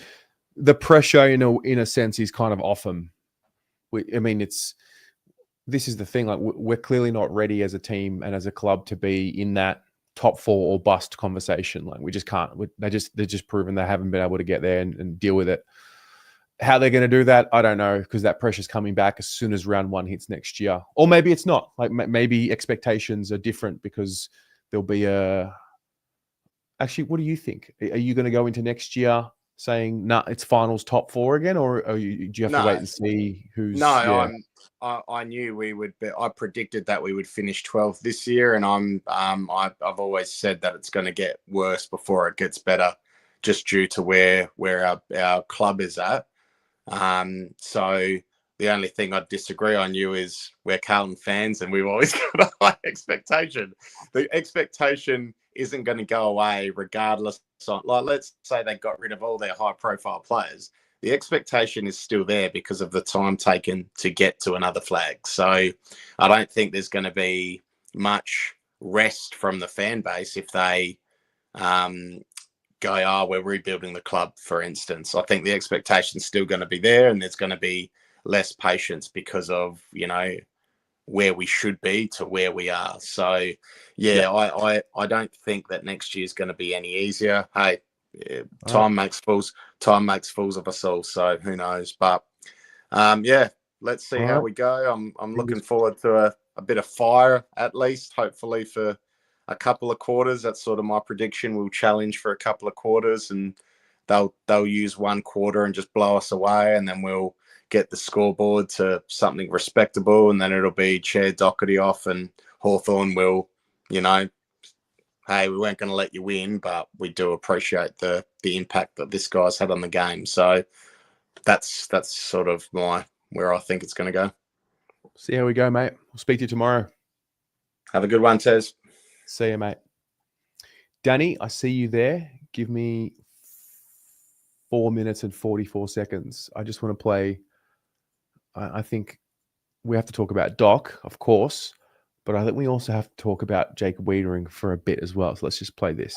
the pressure, in a sense, is kind of off them. This is the thing. Like, we're clearly not ready as a team and as a club to be in that top 4 or bust conversation. Like, we just can't. They're just proven they haven't been able to get there and deal with it. How they're going to do that, I don't know, because that pressure's coming back as soon as round 1 hits next year. Or maybe it's not. Like, maybe expectations are different because there'll be Actually, what do you think? Are you going to go into next year saying, nah, it's finals top 4 again? Or do you have to wait and see who's... No, yeah. I knew we would be... I predicted that we would finish 12th this year, and I've always said that it's going to get worse before it gets better, just due to where our club is at. So the only thing I'd disagree on you is we're Carlton fans and we've always got a high expectation. The expectation isn't going to go away regardless. Like, let's say they got rid of all their high profile players. The expectation is still there because of the time taken to get to another flag. So I don't think there's going to be much rest from the fan base if they, go, we're rebuilding the club, for instance. I think the expectation's still going to be there, and there's going to be less patience because of, where we should be to where we are. So, yeah. I don't think that next year's going to be any easier. Hey, time makes fools of us all. So who knows? But let's see how we go. I'm looking forward to a bit of fire, at least, hopefully for a couple of quarters. That's sort of my prediction. We'll challenge for a couple of quarters, and they'll use one quarter and just blow us away, and then we'll get the scoreboard to something respectable, and then it'll be chair Docherty off and Hawthorn will, hey, we weren't going to let you win, but we do appreciate the impact that this guy's had on the game. So that's sort of where I think it's going to go. See how we go, mate. We'll speak to you tomorrow. Have a good one, Tez. See you, mate. Danny, I see you there. Give me 4 minutes and 44 seconds. I just want to play. I think we have to talk about Doc, of course, but I think we also have to talk about Jacob Weitering for a bit as well. So let's just play this.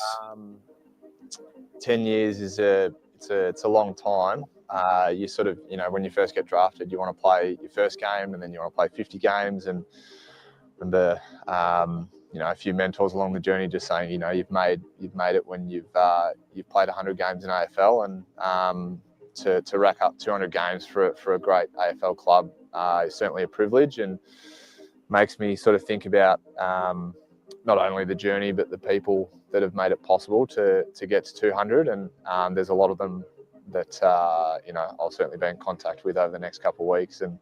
10 years is it's a long time. You sort of, when you first get drafted, you want to play your first game, and then you want to play 50 games. And remember, a few mentors along the journey just saying, you've made it when you've played 100 games in AFL, and to rack up 200 games for a great AFL club is certainly a privilege, and makes me sort of think about not only the journey but the people that have made it possible to get to 200. And there's a lot of them that I'll certainly be in contact with over the next couple of weeks, and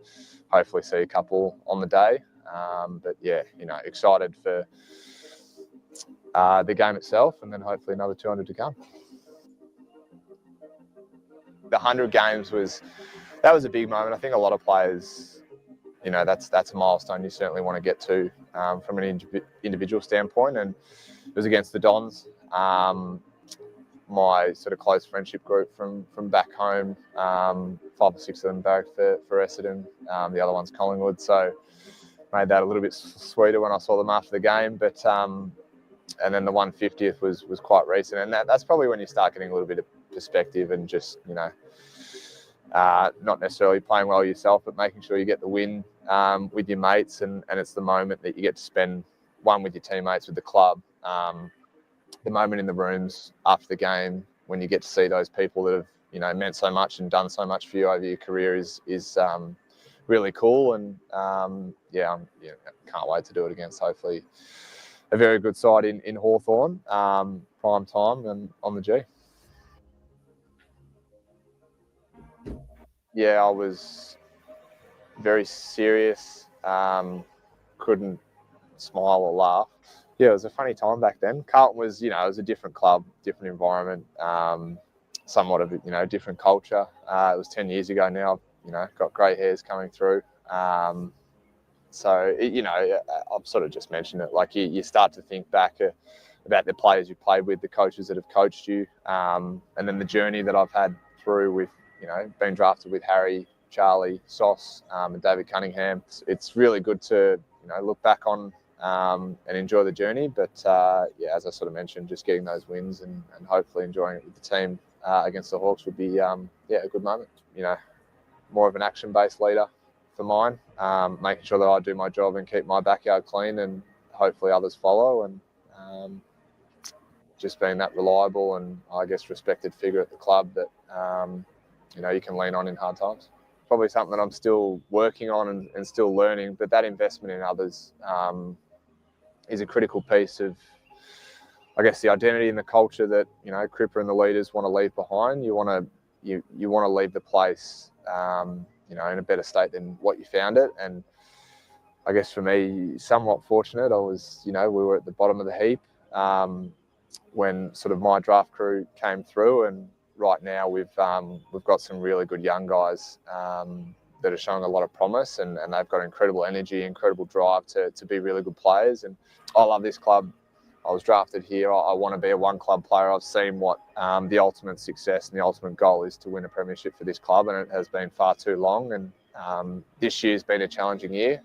hopefully see a couple on the day. But yeah, excited for the game itself, and then hopefully another 200 to come. The 100 games was a big moment. I think a lot of players, that's a milestone you certainly want to get to from an individual standpoint. And it was against the Dons, my sort of close friendship group from back home. 5 or 6 of them barracked for Essendon. The other one's Collingwood. So made that a little bit sweeter when I saw them after the game. But and then the 150th was quite recent, and that's probably when you start getting a little bit of perspective, and just not necessarily playing well yourself, but making sure you get the win with your mates, and it's the moment that you get to spend one with your teammates, with the club. The moment in the rooms after the game when you get to see those people that have meant so much and done so much for you over your career is really cool. And can't wait to do it against hopefully a very good side in Hawthorn, prime time and on the G. Yeah, I was very serious, couldn't smile or laugh. Yeah, it was a funny time back then. Carlton was, it was a different club, different environment, somewhat of a, different culture. It was 10 years ago now, got grey hairs coming through. So, I've sort of just mentioned it. Like you start to think back about the players you played with, the coaches that have coached you, and then the journey that I've had through with, being drafted with Harry, Charlie, Sauce, and David Cunningham. It's really good to, look back on and enjoy the journey. But as I sort of mentioned, just getting those wins and hopefully enjoying it with the team against the Hawks would be, a good moment. More of an action-based leader for mine, making sure that I do my job and keep my backyard clean, and hopefully others follow, and just being that reliable and, I guess, respected figure at the club that, you can lean on in hard times. Probably something that I'm still working on and still learning, but that investment in others is a critical piece of, I guess, the identity and the culture that, Cripper and the leaders want to leave behind. You want to leave the place, in a better state than what you found it. And I guess for me, somewhat fortunate. I was, we were at the bottom of the heap when sort of my draft crew came through, and right now we've got some really good young guys that are showing a lot of promise, and they've got incredible energy, incredible drive to be really good players. And I love this club. I was drafted here. I want to be a one-club player. I've seen what the ultimate success and the ultimate goal is to win a premiership for this club, and it has been far too long. And this year's been a challenging year.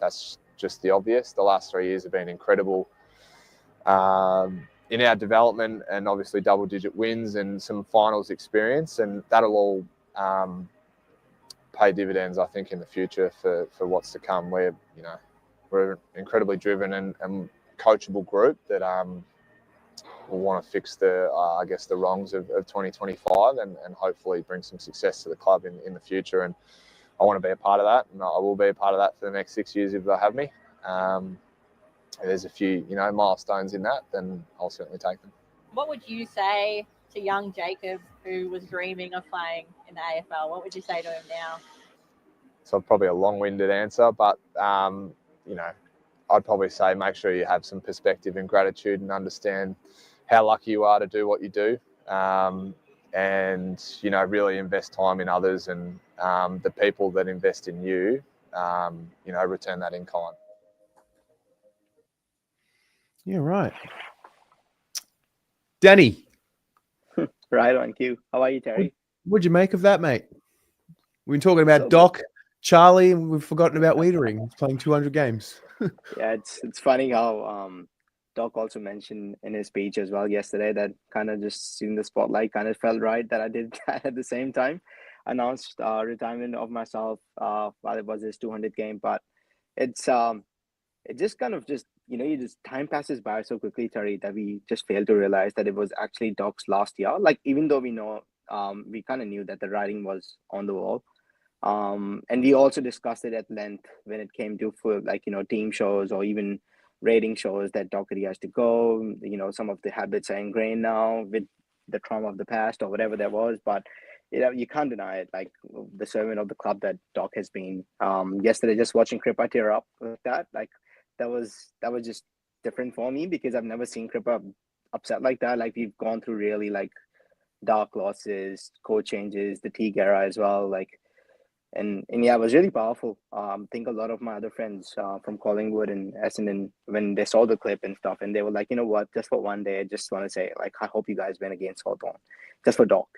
That's just the obvious. The last 3 years have been incredible in our development, and obviously double-digit wins and some finals experience, and that'll all pay dividends, I think, in the future for what's to come. We're an incredibly driven and coachable group that will want to fix the wrongs of 2025 and hopefully bring some success to the club in the future. And I want to be a part of that, and I will be a part of that for the next 6 years if they have me. There's a few, milestones in that, then I'll certainly take them. What would you say to young Jacob who was dreaming of playing in the AFL? What would you say to him now? So probably a long-winded answer, but, I'd probably say make sure you have some perspective and gratitude and understand how lucky you are to do what you do. And, you know, really invest time in others and the people that invest in you, you know, return that in kind. Yeah, right. Danny. Right on cue. How are you, Terry? What'd you make of that, mate? We've been talking about So Doc, Charlie, and we've forgotten about Weitering. He's playing 200 games. Yeah, it's funny how Doc also mentioned in his speech as well yesterday that kind of just seeing the spotlight kind of felt right that I did that at the same time. Announced retirement of myself while it was his 200 game, but it's it just kind of just you just time passes by so quickly, Terry, that we just fail to realize that it was actually Doc's last year. Like even though we know we kind of knew that the writing was on the wall. And we also discussed it at length when it came to for team shows or even rating shows that Docherty has to go. Some of the habits are ingrained now with the trauma of the past or whatever there was, but you can't deny it. Like the servant of the club that Doc has been. Yesterday, just watching Crippa tear up like that, like that was just different for me because I've never seen Crippa upset like that. Like we've gone through really like dark losses, coach changes, the Teague era as well, like. And yeah, it was really powerful. I think a lot of my other friends from Collingwood and Essendon, when they saw the clip and stuff, and they were like, you know what, just for one day, I just want to say, like, I hope you guys win against Hawthorn, just for Doc.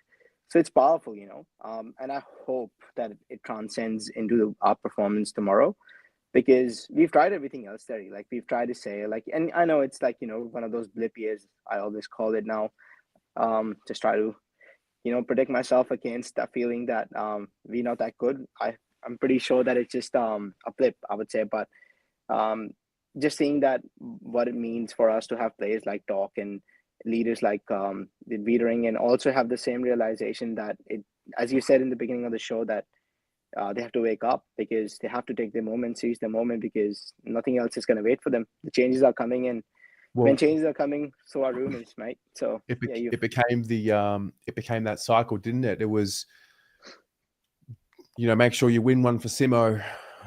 So it's powerful, and I hope that it transcends into our performance tomorrow because we've tried everything else, Terry. Like, we've tried to say, like, and I know it's like, one of those blip years, I always call it now, just try to protect myself against that feeling that we're not that good. I'm pretty sure that it's just a blip, I would say, but just seeing that what it means for us to have players like Doc and leaders like the Weitering, and also have the same realization that it, as you said in the beginning of the show, that they have to wake up because they have to take the moment, seize the moment, because nothing else is going to wait for them. The changes are coming in. When changes are coming, so are rumors, mate. So it became that cycle, didn't it? It was, make sure you win one for Simo,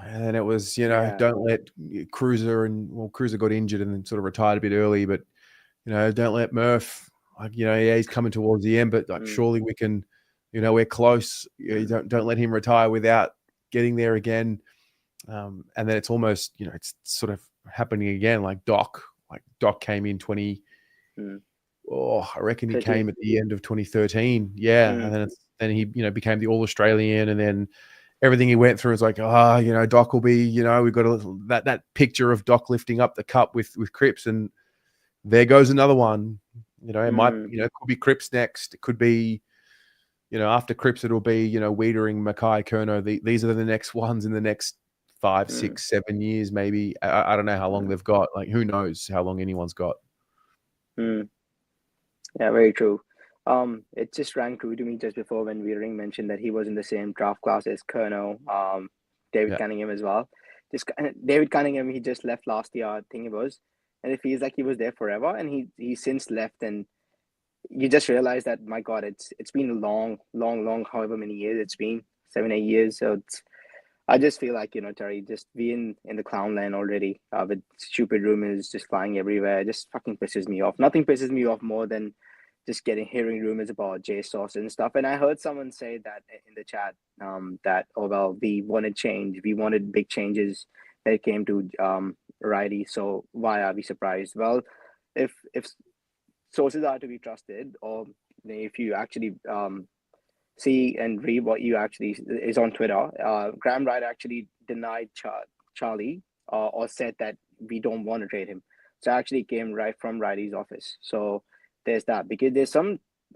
and then it was, don't let Cruiser Cruiser got injured and then sort of retired a bit early, but don't let Murph, he's coming towards the end, but like surely we can, we're close. Don't let him retire without getting there again, and then it's almost, it's sort of happening again, like Doc. Like Doc came in I reckon he 13. came at the end of 2013. Yeah. And then he, became the All-Australian, and then everything he went through is like, Doc will be, we've got that picture of Doc lifting up the cup with Cripps, and there goes another one. It might, could be Cripps next. It could be, after Cripps, it'll be, Weitering, Mackay, Curnow. These are the next ones in the next 5, 6, 7 years, maybe. I don't know how long they've got. Like, who knows how long anyone's got. Yeah, very true. It just rang true to me just before when Weitering mentioned that he was in the same draft class as Curnow, David Cunningham as well. David Cunningham, he just left last year, I think it was, and it feels like he was there forever, and he since left, and you just realize that, my God, it's been a long, however many years it's been, 7, 8 years. So I just feel like, Terry, just being in the clown land already with stupid rumors just flying everywhere just fucking pisses me off. Nothing pisses me off more than just hearing rumors about J-Sauce and stuff. And I heard someone say that in the chat that, we wanted change. We wanted big changes that it came to Righty. So why are we surprised? Well, if sources are to be trusted, or if you actually see and read what you actually is on Twitter, Graham Wright actually denied Charlie or said that we don't want to trade him. So it actually came right from Righty's office. So there's that, because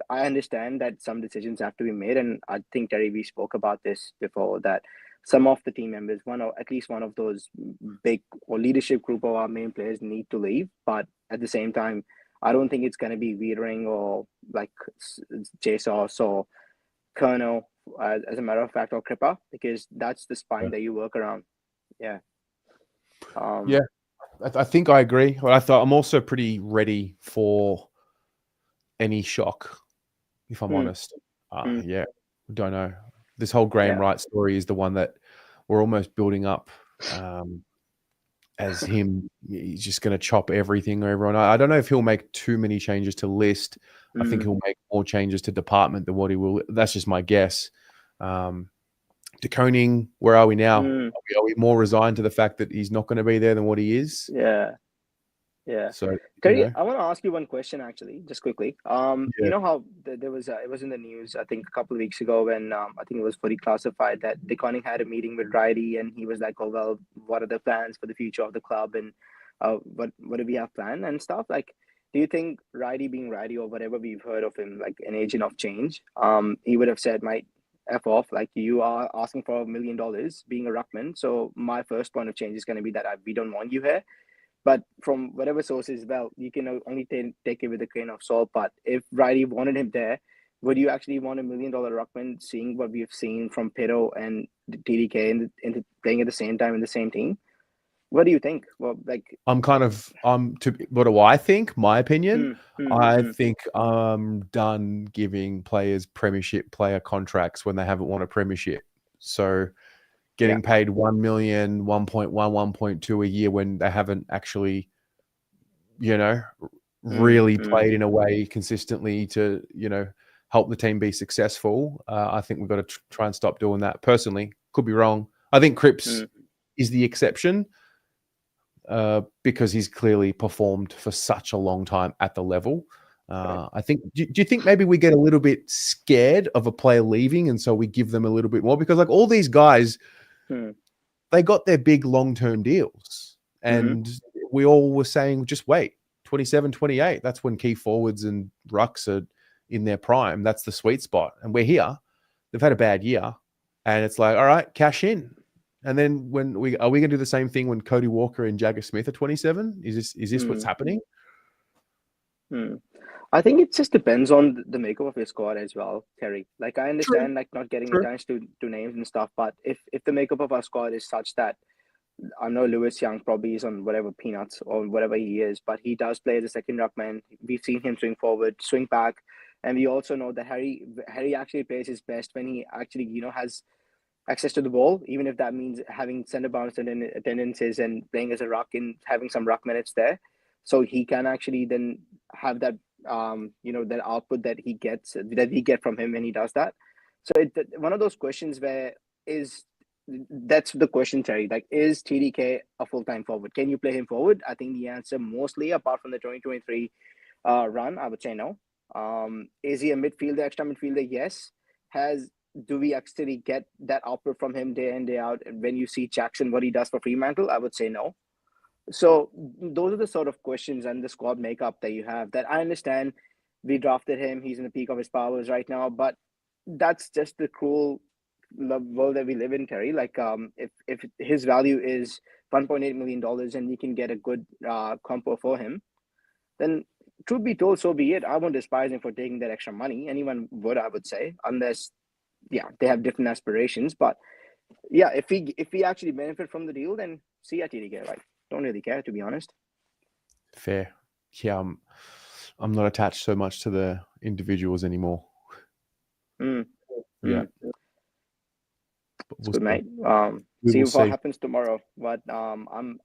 I understand that some decisions have to be made, and I think, Terry, we spoke about this before, that some of the team members, at least one of those big or leadership group of our main players need to leave. But at the same time, I don't think it's going to be Weitering or like J-Sauce or Curnow, as a matter of fact, or Crippa, because that's the spine that you work around. Yeah. I think I agree. Well, I'm also pretty ready for any shock, if I'm honest. Don't know. This whole Graham Wright story is the one that we're almost building up as him. He's just going to chop everything or everyone. I don't know if he'll make too many changes to list. I think he'll make more changes to department than what he will. That's just my guess. De Koning, where are we now? Are we more resigned to the fact that he's not going to be there than what he is? Yeah. So, Terry, I want to ask you one question actually, just quickly. You Yeah. know how there was it was in the news, I think a couple of weeks ago when I think it was fully classified that De Koning had a meeting with Riley and he was like, "Oh well, what are the plans for the future of the club and what do we have planned and stuff?" Like, do you think Riley being Riley or whatever we've heard of him, like an agent of change, he would have said, "Mate, F off, like you are asking for $1 million being a ruckman. So my first point of change is going to be that we don't want you here." But from whatever sources, well, you can only take it with a grain of salt. But if Riley wanted him there, would you actually want $1 million ruckman, seeing what we've seen from Pitto and TDK in playing at the same time in the same team? What do you think? Well, like what do I think? My opinion, I think I'm done giving players premiership player contracts when they haven't won a premiership. So getting paid 1 million, 1.1, 1.2 a year when they haven't actually, really played in a way consistently to, help the team be successful. I think we've got to try and stop doing that. Personally, could be wrong. I think Cripps is the exception because he's clearly performed for such a long time at the level. I think. Do you think maybe we get a little bit scared of a player leaving, and so we give them a little bit more? Because like all these guys, they got their big long-term deals, and we all were saying, just wait, 27, 28. That's when key forwards and rucks are in their prime. That's the sweet spot, and we're here. They've had a bad year, and it's like, all right, cash in. And then are we going to do the same thing when Cody Walker and Jagger Smith are 27? Is this what's happening? I think it just depends on the makeup of your squad as well, Terry. Like I understand, like not getting attached to names and stuff, but if the makeup of our squad is such that I know Lewis Young probably is on whatever peanuts or whatever he is, but he does play as a second ruckman. We've seen him swing forward, swing back, and we also know that Harry actually plays his best when he actually has access to the ball, even if that means having center bounce and attendances and playing as a ruck and having some ruck minutes there. So he can actually then have that, that output that he get from him when he does that. So one of those questions that's the question, Terry. Like, is TDK a full-time forward? Can you play him forward? I think the answer mostly, apart from the 2023 run, I would say no. Is he a midfielder, extra midfielder? Yes. Do we actually get that output from him day in, day out? When you see Jackson, what he does for Fremantle, I would say no. So those are the sort of questions and the squad makeup that you have that I understand. We drafted him. He's in the peak of his powers right now, but that's just the cruel world that we live in, Terry. Like, if his value is $1.8 million and you can get a good compo for him, then truth be told, so be it. I won't despise him for taking that extra money. Anyone would, I would say, unless, they have different aspirations. But if we actually benefit from the deal, then see at TDK. Like, don't really care, to be honest. Fair. Yeah, I'm not attached so much to the individuals anymore. Yeah. It's good, mate. See what happens tomorrow. But I'm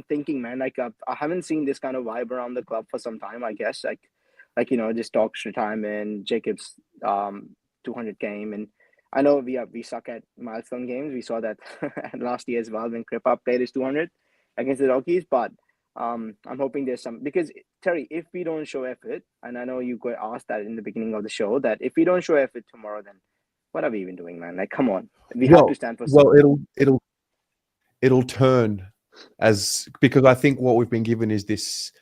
thinking, man, like I haven't seen this kind of vibe around the club for some time, I guess. Like just Doc's retirement, Jacob's 200 game, and I know we suck at milestone games. We saw that last year as well when Kripa played his 200 against the Rockies. But I'm hoping there's some, because Terry, if we don't show effort, and I know you got asked that in the beginning of the show, that if we don't show effort tomorrow, then what are we even doing, man? Like, come on, we have to stand for something. It'll turn because I think what we've been given is this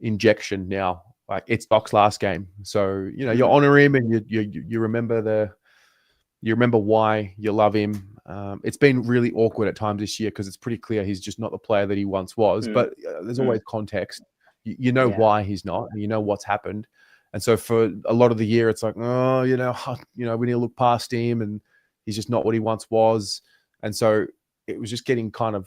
injection now. Like, it's Doc's last game, so you honor him and you remember why you love him. It's been really awkward at times this year because it's pretty clear he's just not the player that he once was. But there's always context. You know why he's not, and you know what's happened. And so for a lot of the year, it's like, we need to look past him, and he's just not what he once was. And so it was just getting kind of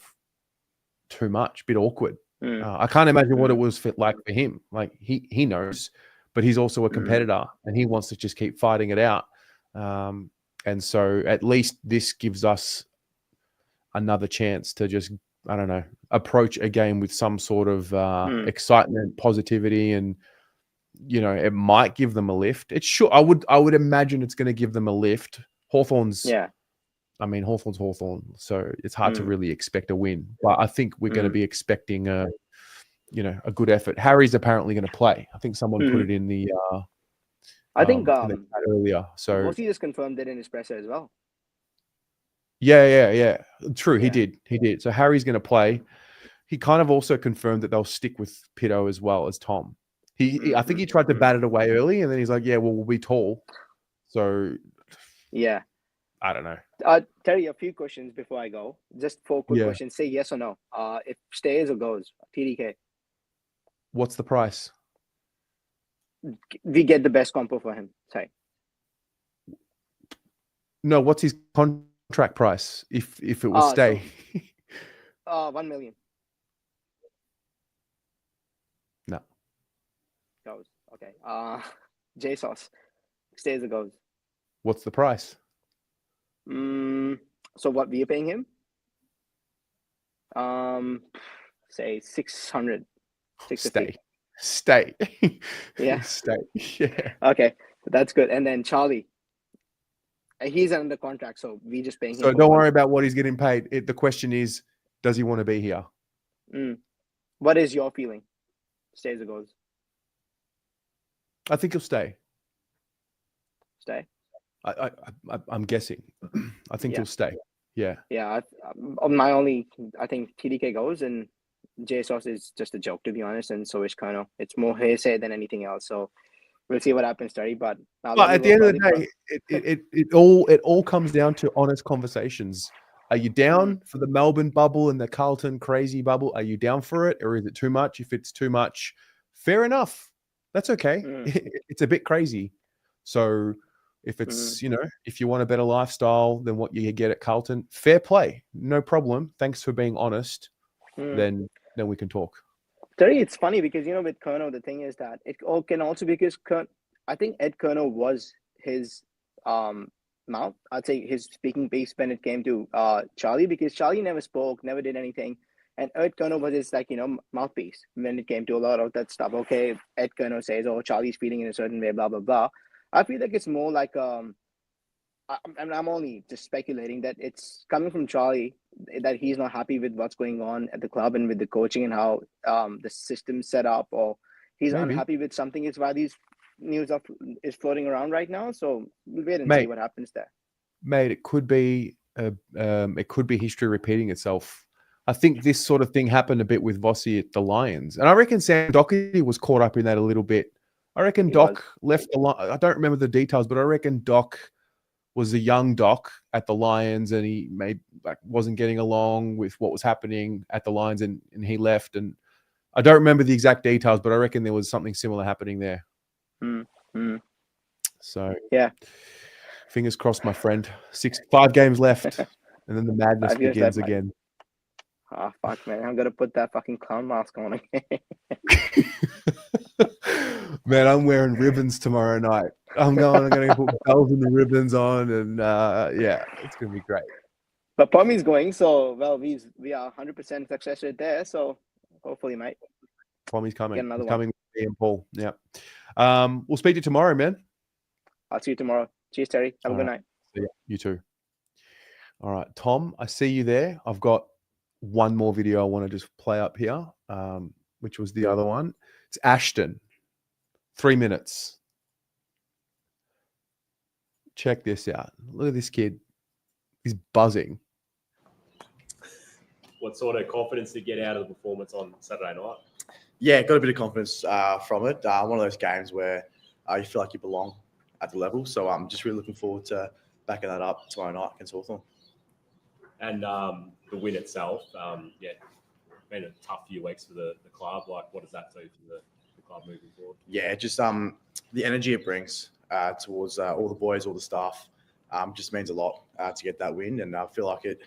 too much, a bit awkward. I can't imagine what it was like for him. Like he knows, but he's also a competitor, and he wants to just keep fighting it out. And so at least this gives us another chance to just I don't know, approach a game with some sort of excitement, positivity, and it might give them a lift. It's sure I would imagine it's going to give them a lift. Hawthorn's Hawthorn, so it's hard to really expect a win. But I think we're going to be expecting a good effort. Harry's apparently going to play. I think someone put it in the I think in the chat earlier. So Mossy just confirmed it in his presser as well. Yeah. True, he did. So Harry's going to play. He kind of also confirmed that they'll stick with Pitto as well as Tom. I think he tried to bat it away early, and then he's like, "Yeah, well, we'll be tall." So yeah, I don't know. Terry, a few questions before I go. Just 4 quick questions. Say yes or no. If stays or goes, TDK. What's the price? We get the best compo for him. Say. No, what's his contract price if it was stay? 1 million. No. Goes. Okay. JSauce. Stays or goes? What's the price? So what we are paying him? Say 600. 650. Stay. Yeah. Stay. Yeah. Okay. That's good. And then Charlie. He's under contract, so we just paying him. So don't worry about what he's getting paid. The question is, does he want to be here? What is your feeling? Stays or goes? I think he'll stay. Stay. I'm guessing. I think he'll stay. Yeah. Yeah. I think TDK goes, and JSauce is just a joke, to be honest, and so is Curnow. It's more hearsay than anything else. So we'll see what happens, Terry. But at the end of the day, it all comes down to honest conversations. Are you down for the Melbourne bubble and the Carlton crazy bubble? Are you down for it, or is it too much? If it's too much, fair enough. That's okay. It's a bit crazy. So if it's, if you want a better lifestyle than what you get at Carlton, fair play. No problem. Thanks for being honest. Then we can talk. Terry, it's funny because, with Curnow, the thing is that it all can also be because I think Ed Curnow was his mouth. I'd say his speaking piece when it came to Charlie, because Charlie never spoke, never did anything. And Ed Curnow was his, mouthpiece when it came to a lot of that stuff. Okay, Ed Curnow says, oh, Charlie's feeling in a certain way, blah, blah, blah. I feel like it's more like, I'm only just speculating that it's coming from Charlie, that he's not happy with what's going on at the club and with the coaching and how the system's set up, or he's unhappy with something. It's why these news is floating around right now. So we'll wait and see what happens there. Mate, it could be history repeating itself. I think this sort of thing happened a bit with Vossi at the Lions. And I reckon Sam Docherty was caught up in that a little bit. I reckon Doc left the line. I don't remember the details, but I reckon Doc was a young Doc at the Lions, and he wasn't getting along with what was happening at the Lions, and he left. And I don't remember the exact details, but I reckon there was something similar happening there. So yeah, fingers crossed, my friend. 5 games left, and then the madness begins again. Oh, fuck, man. I'm going to put that fucking clown mask on again. Man, I'm wearing ribbons tomorrow night. I'm going to put bells and the ribbons on, and it's going to be great. But Pommy's going, so, we are 100% success rate there, so hopefully, mate. Pommy's coming. Get another He's one. coming with me and Paul. Yeah. We'll speak to you tomorrow, man. I'll see you tomorrow. Cheers, Terry. Have a good night. See ya. You too. All right, Tom, I see you there. I've got one more video I want to just play up here, which was the other one. It's Ashton. 3 minutes. Check this out. Look at this kid. He's buzzing. What sort of confidence to get out of the performance on Saturday night? Yeah, got a bit of confidence from it. One of those games where you feel like you belong at the level. So I'm just really looking forward to backing that up tomorrow night against Hawthorn. And the win itself, been a tough few weeks for the club. Like, what does that do for the club moving forward? Yeah, just the energy it brings towards all the boys, all the staff, just means a lot to get that win. And I feel like it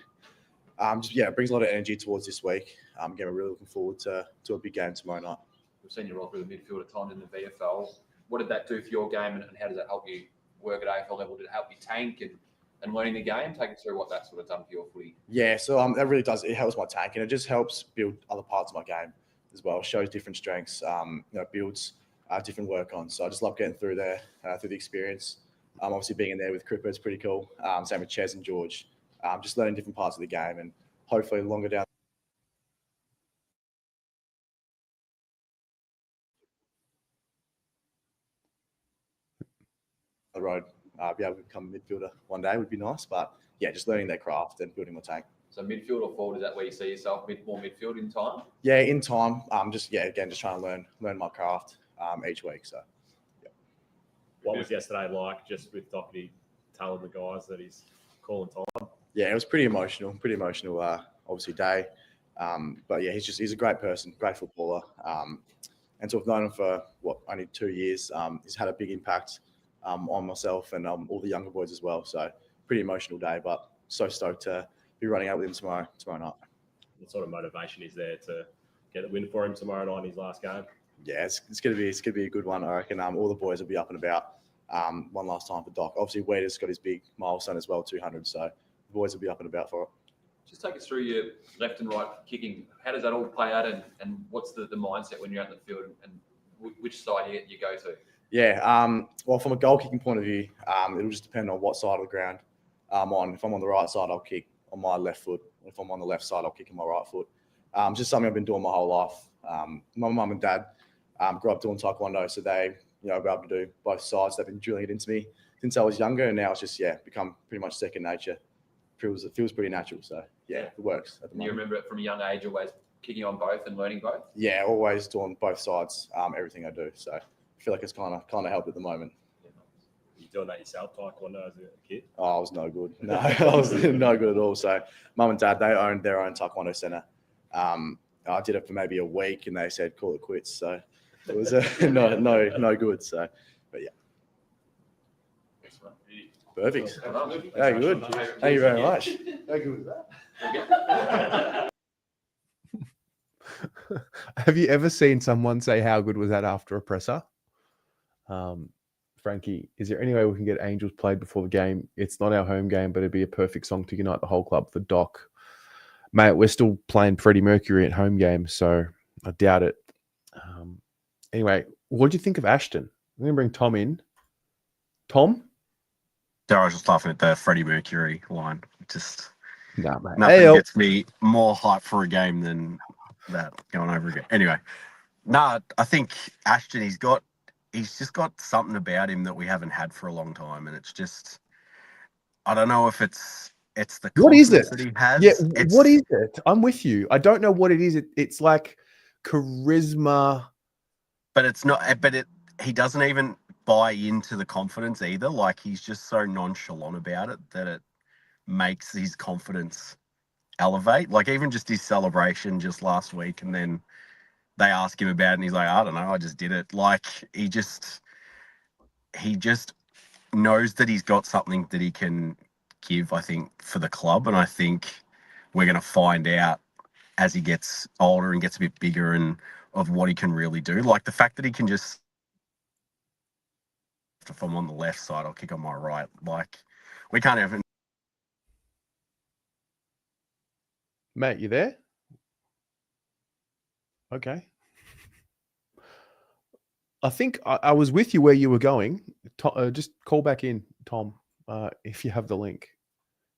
it brings a lot of energy towards this week. Again, we're really looking forward to a big game tomorrow night. We've seen you rock with the midfield at times in the VFL. What did that do for your game, and how does that help you work at AFL level? Did it help you tank? And and learning the game? Take us through what that sort of done for your footy. Yeah, so that really does. It helps my tank, and it just helps build other parts of my game as well. Shows different strengths. Builds different work on. So I just love getting through there through the experience. Obviously being in there with Cripper is pretty cool. Same with Ches and George. Just learning different parts of the game, and hopefully longer down the road, be able to become a midfielder one day would be nice. But yeah, just learning their craft and building my tank. So midfield or forward, is that where you see yourself? More midfield in time? Yeah, in time. Just trying to learn my craft each week. So yeah. What was yesterday like, just with Docherty telling the guys that he's calling time? Yeah, it was pretty emotional. Obviously day. But yeah, he's a great person, great footballer. And so I've known him for only 2 years. He's had a big impact on myself and all the younger boys as well. So pretty emotional day, but so stoked to be running out with him tomorrow night. What sort of motivation is there to get the win for him tomorrow night in his last game? Yeah, it's gonna be a good one. I reckon all the boys will be up and about. One last time for Doc. Obviously, Weiter's got his big milestone as well, 200. So the boys will be up and about for it. Just take us through your left and right kicking. How does that all play out, and what's the mindset when you're out in the field, and which side you go to? Yeah, well, from a goal kicking point of view, it'll just depend on what side of the ground I'm on. If I'm on the right side, I'll kick on my left foot. If I'm on the left side, I'll kick on my right foot. Just something I've been doing my whole life. My mum and dad grew up doing taekwondo, so they were able to do both sides. They've been drilling it into me since I was younger, and now it's just become pretty much second nature. It feels pretty natural, so yeah, it works at the moment. You remember it from a young age, always kicking on both and learning both? Yeah, always doing both sides, everything I do. So I feel like it's kind of helped at the moment. You doing that yourself, taekwondo, as a kid? Oh, I was no good. No, I was no good at all. So mum and dad, they owned their own taekwondo center. I did it for maybe a week, and they said call it quits. So it was no good. So, but yeah. Perfect. Very good. Thank you very much. How good was that? Have you ever seen someone say, "How good was that?" after a presser? Frankie, is there any way we can get Angels played before the game? It's not our home game, but it'd be a perfect song to unite the whole club for Doc. Mate, we're still playing Freddie Mercury at home games, so I doubt it. Anyway, what do you think of Ashton? I'm going to bring Tom in. Tom? I was just laughing at the Freddie Mercury line. Just nothing gets me more hype for a game than that going over again. Anyway, I think Ashton, he's just got something about him that we haven't had for a long time, and it's just, I don't know if it's the what is it that he has. Yeah, what is it? I'm with you. I don't know what it is. It's like charisma, but it's not. But he doesn't even buy into the confidence either. Like, he's just so nonchalant about it that it makes his confidence elevate. Like, even just his celebration just last week, and then they ask him about it, and he's like, I don't know, I just did it. Like, he just knows that he's got something that he can give, I think, for the club. And I think we're going to find out as he gets older and gets a bit bigger and of what he can really do. Like, the fact that he can just, if I'm on the left side, I'll kick on my right. Like, we can't even. Mate, you there? Okay. I think I was with you where you were going. Just call back in, Tom, if you have the link.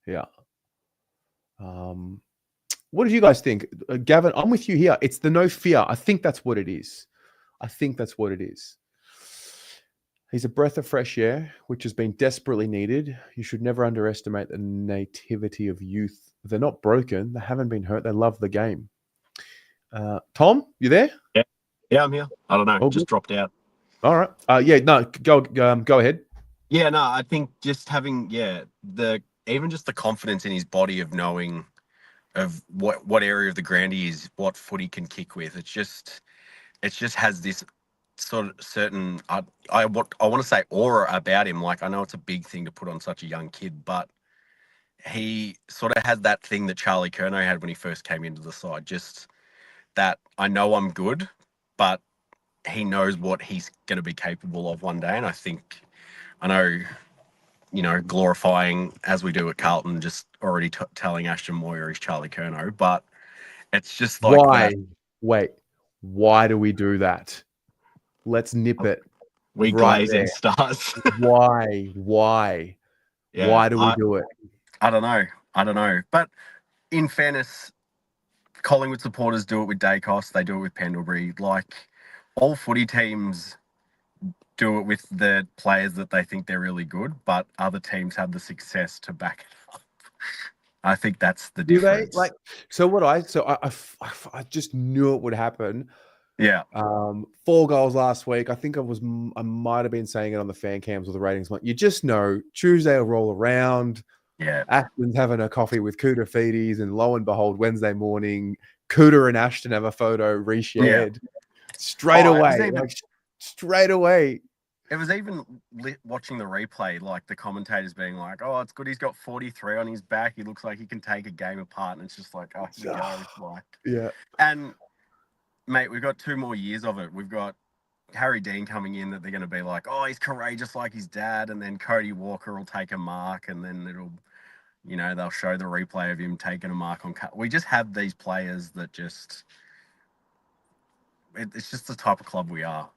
Yeah. What did you guys think? Gavin, I'm with you here. It's the no fear. I think that's what it is. He's a breath of fresh air, which has been desperately needed. You should never underestimate the nativity of youth. They're not broken. They haven't been hurt. They love the game. Tom, you there? Yeah, I'm here. I don't know. Just dropped out. All right. Go ahead. Yeah, no, I think just having, even just the confidence in his body of knowing of what area of the ground he is, what foot he can kick with. It just has this sort of certain, I want to say aura about him. Like, I know it's a big thing to put on such a young kid, but he sort of has that thing that Charlie Curnow had when he first came into the side. Just that I know I'm good, but he knows what he's going to be capable of one day. And I know glorifying, as we do at Carlton, just already telling Ashton Moyer he's Charlie Curnow. But it's just like Why? that. Wait, why do we do that? Let's nip it. We right glazing there. stars. Why? Yeah, Why do we do it? I don't know. But in fairness, Collingwood supporters do it with Dacos. They do it with Pendlebury. Like, all footy teams do it with the players that they think they're really good, but other teams have the success to back it up. I think that's the Do they? difference. Like, I just knew it would happen. Yeah. 4 goals last week. I think I might have been saying it on the fan cams or the ratings. Like, you just know Tuesday will roll around. Yeah. Ashton's having a coffee with Cooter Feedies, and lo and behold, Wednesday morning, Cooter and Ashton have a photo reshared straight away. Straight away. It was even watching the replay, like the commentators being like, "Oh, it's good he's got 43 on his back. He looks like he can take a game apart." And it's just like, "Oh, here we go." Like, yeah. And mate, we've got 2 more years of it. We've got Harry Dean coming in that they're going to be like, "Oh, he's courageous like his dad," and then Cody Walker will take a mark, and then it'll, they'll show the replay of him taking a mark on. We just have these players that just, it's just the type of club we are,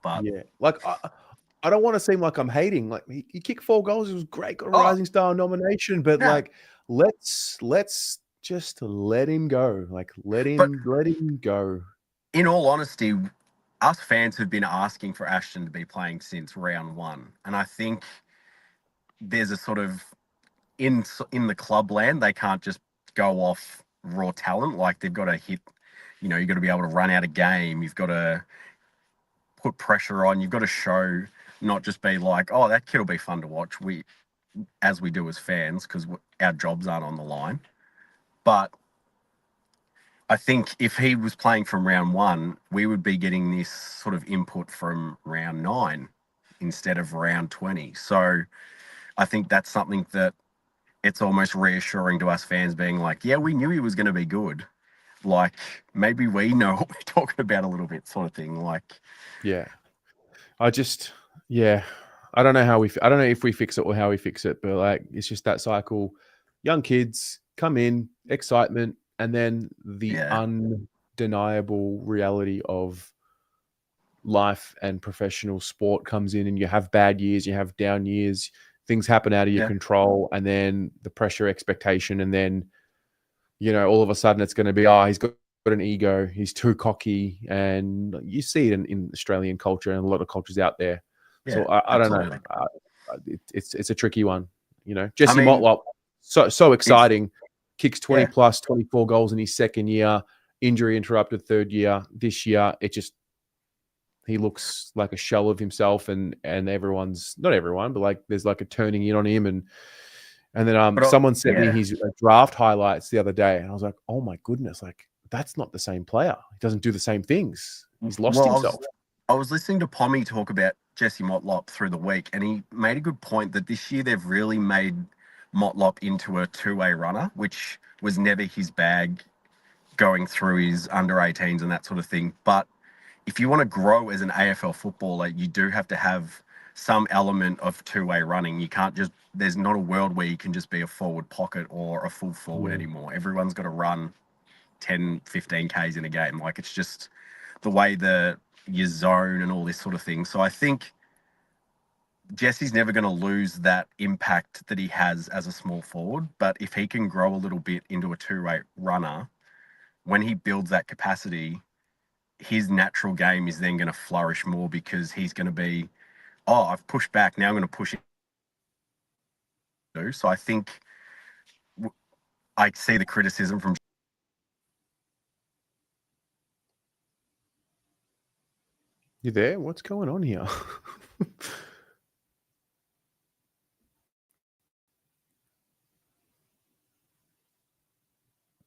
But yeah, like I don't want to seem like I'm hating. Like, he kicked 4 goals, it was great, got a Rising Star nomination, but like, let's just let him go. Like, let him go. In all honesty, us fans have been asking for Ashton to be playing since round 1, and I think there's a sort of in the club land, they can't just go off raw talent. Like, they've got to hit. You've got to be able to run out a game. You've got to put pressure on. You've got to show, not just be like, "Oh, that kid will be fun to watch." As we do as fans, because our jobs aren't on the line. But I think if he was playing from round 1, we would be getting this sort of input from round 9 instead of round 20. So I think that's something that it's almost reassuring to us fans, being like, "Yeah, we knew he was going to be good. Like, maybe we know what we're talking about a little bit," sort of thing. Like, yeah, I don't know if we fix it or how we fix it, but like, it's just that cycle. Young kids come in, excitement, and then the undeniable reality of life and professional sport comes in, and you have bad years, you have down years, things happen out of your control, and then the pressure, expectation, and then all of a sudden it's going to be, he's got an ego, he's too cocky, and you see it in Australian culture and a lot of cultures out there. So I don't know. It's a tricky one. Jesse Motlop, so exciting, kicks 20 plus, 24 goals in his second year, injury interrupted third year. This year, he looks like a shell of himself, and everyone's, not everyone, but like, there's like a turning in on him, and then someone sent me his draft highlights the other day, and I was like, oh my goodness, like, that's not the same player. He doesn't do the same things. He's lost himself. I was listening to Pommy talk about Jesse Motlop through the week, and he made a good point that this year they've really made Motlop into a 2-way runner, which was never his bag going through his under 18s and that sort of thing. But if you want to grow as an AFL footballer, you do have to have some element of 2-way running. You can't just, there's not a world where you can just be a forward pocket or a full forward anymore. Everyone's got to run 10, 15 Ks in a game. Like, it's just the way your zone and all this sort of thing. So I think Jesse's never going to lose that impact that he has as a small forward. But if he can grow a little bit into a 2-way runner, when he builds that capacity, his natural game is then going to flourish more, because he's going to be, I've pushed back, now I'm going to push it. So I think I see the criticism from. You there? What's going on here?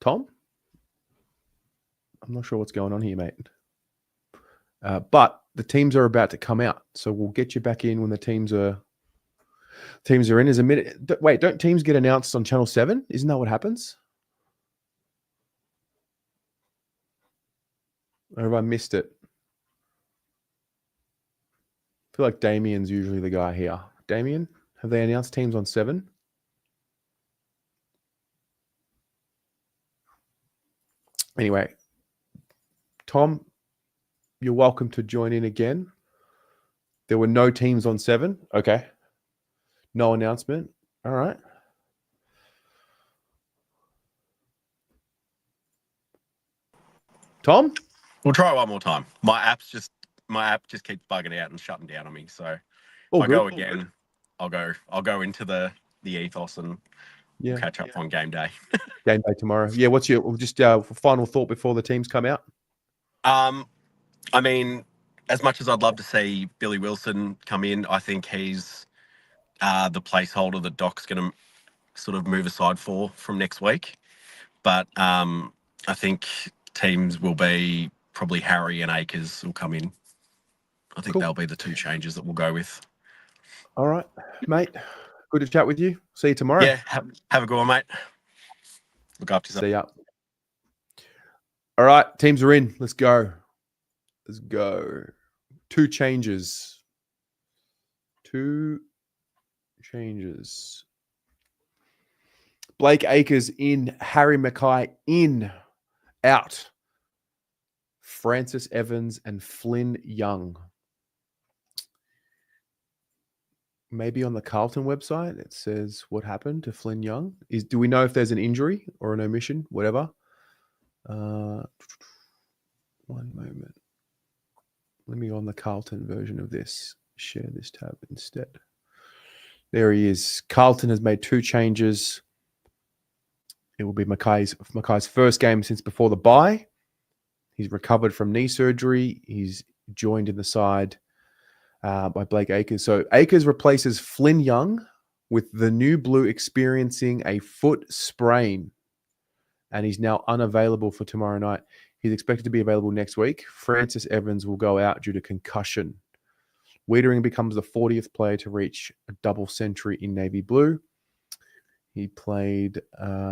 Tom? I'm not sure what's going on here, mate. But the teams are about to come out, so we'll get you back in when the teams are in. Is a minute. Wait, don't teams get announced on Channel 7? Isn't that what happens? Or have I missed it? I feel like Damien's usually the guy here. Damien? Have they announced teams on 7? Anyway, Tom, you're welcome to join in again. There were no teams on 7. Okay. No announcement. All right. Tom? We'll try one more time. My app just keeps bugging out and shutting down on me. So All if I good. go again, I'll go into the ethos and Yeah. we'll catch up on game day. Game day tomorrow. Yeah, what's your just final thought before the teams come out? I mean, as much as I'd love to see Billy Wilson come in, I think he's the placeholder that Doc's going to sort of move aside for from next week. But I think teams will be probably Harry and Akers will come in. I think they'll be the 2 changes that we'll go with. All right, mate. Good to chat with you. See you tomorrow. Yeah, have a good one, mate. Look after yourself. See ya. All right, teams are in. Let's go. Let's go. 2 changes. 2 changes. Blake Acres in. Harry Mackay in. Out. Francis Evans and Flynn Young. Maybe on the Carlton website it says what happened to Flynn Young. Do we know if there's an injury or an omission? Whatever. One moment. Let me go on the Carlton version of this. Share this tab instead. There he is. Carlton has made 2 changes. It will be Mackay's first game since before the bye. He's recovered from knee surgery. He's joined in the side by Blake Acres. So Acres replaces Flynn Young, with the new Blue experiencing a foot sprain, and he's now unavailable for tomorrow night. He's expected to be available next week. Francis Evans will go out due to concussion. Weitering becomes the 40th player to reach a double century in Navy Blue. He played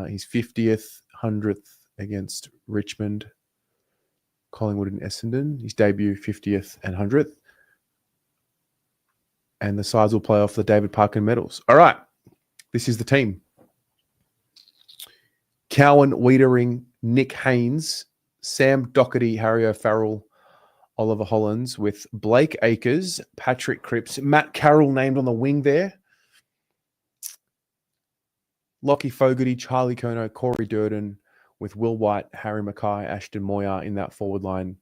his 50th, 100th against Richmond, Collingwood and Essendon. His debut 50th and 100th. And the sides will play off the David Parkin medals. All right. This is the team. Cowan, Weitering, Nick Haynes, Sam Docherty, Harry O'Farrell, Oliver Hollands, with Blake Acres, Patrick Cripps, Matt Carroll named on the wing there. Lockie Fogarty, Charlie Curnow, Corey Durden, with Will White, Harry Mackay, Ashton Moyer in that forward line.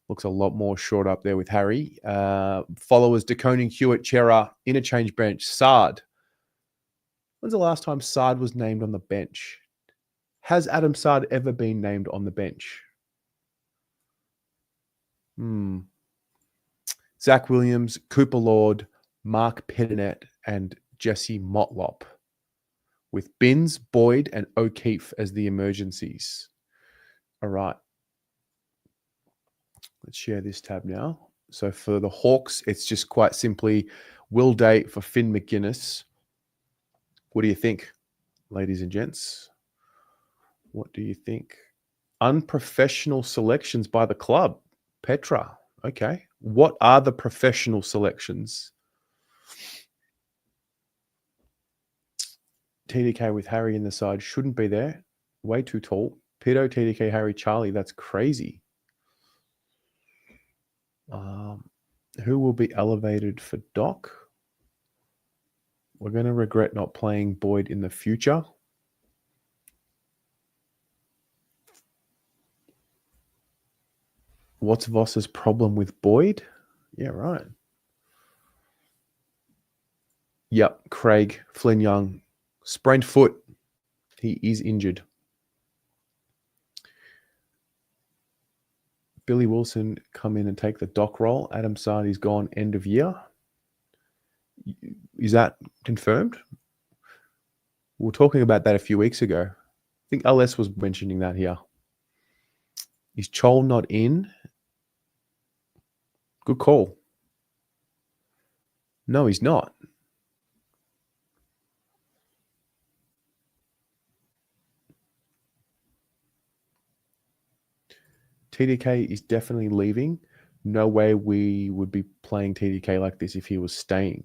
Looks a lot more short up there with Harry. Followers, DeConing, Hewitt, Chera, interchange bench, Sard. When's the last time Sard was named on the bench? Has Adam Sard ever been named on the bench? Zach Williams, Cooper Lord, Mark Pettinet, and Jesse Motlop, with Binns, Boyd, and O'Keefe as the emergencies. All right. Let's share this tab now. So for the Hawks, it's just quite simply Will Day for Finn McGuinness. What do you think, ladies and gents? What do you think? Unprofessional selections by the club. Petra. Okay. What are the professional selections? TDK with Harry in the side shouldn't be there. Way too tall. Pedo, TDK, Harry, Charlie. That's crazy. Who will be elevated for Doc? We're going to regret not playing Boyd in the future. What's Voss's problem with Boyd? Yeah, right. Yep, Craig, Flynn Young, sprained foot. He is injured. Billy Wilson come in and take the Doc role. Adam Sardi's gone end of year. Is that confirmed? We were talking about that a few weeks ago. I think LS was mentioning that here. Is Chol not in? Good call. No, he's not. TDK is definitely leaving. No way we would be playing TDK like this if he was staying.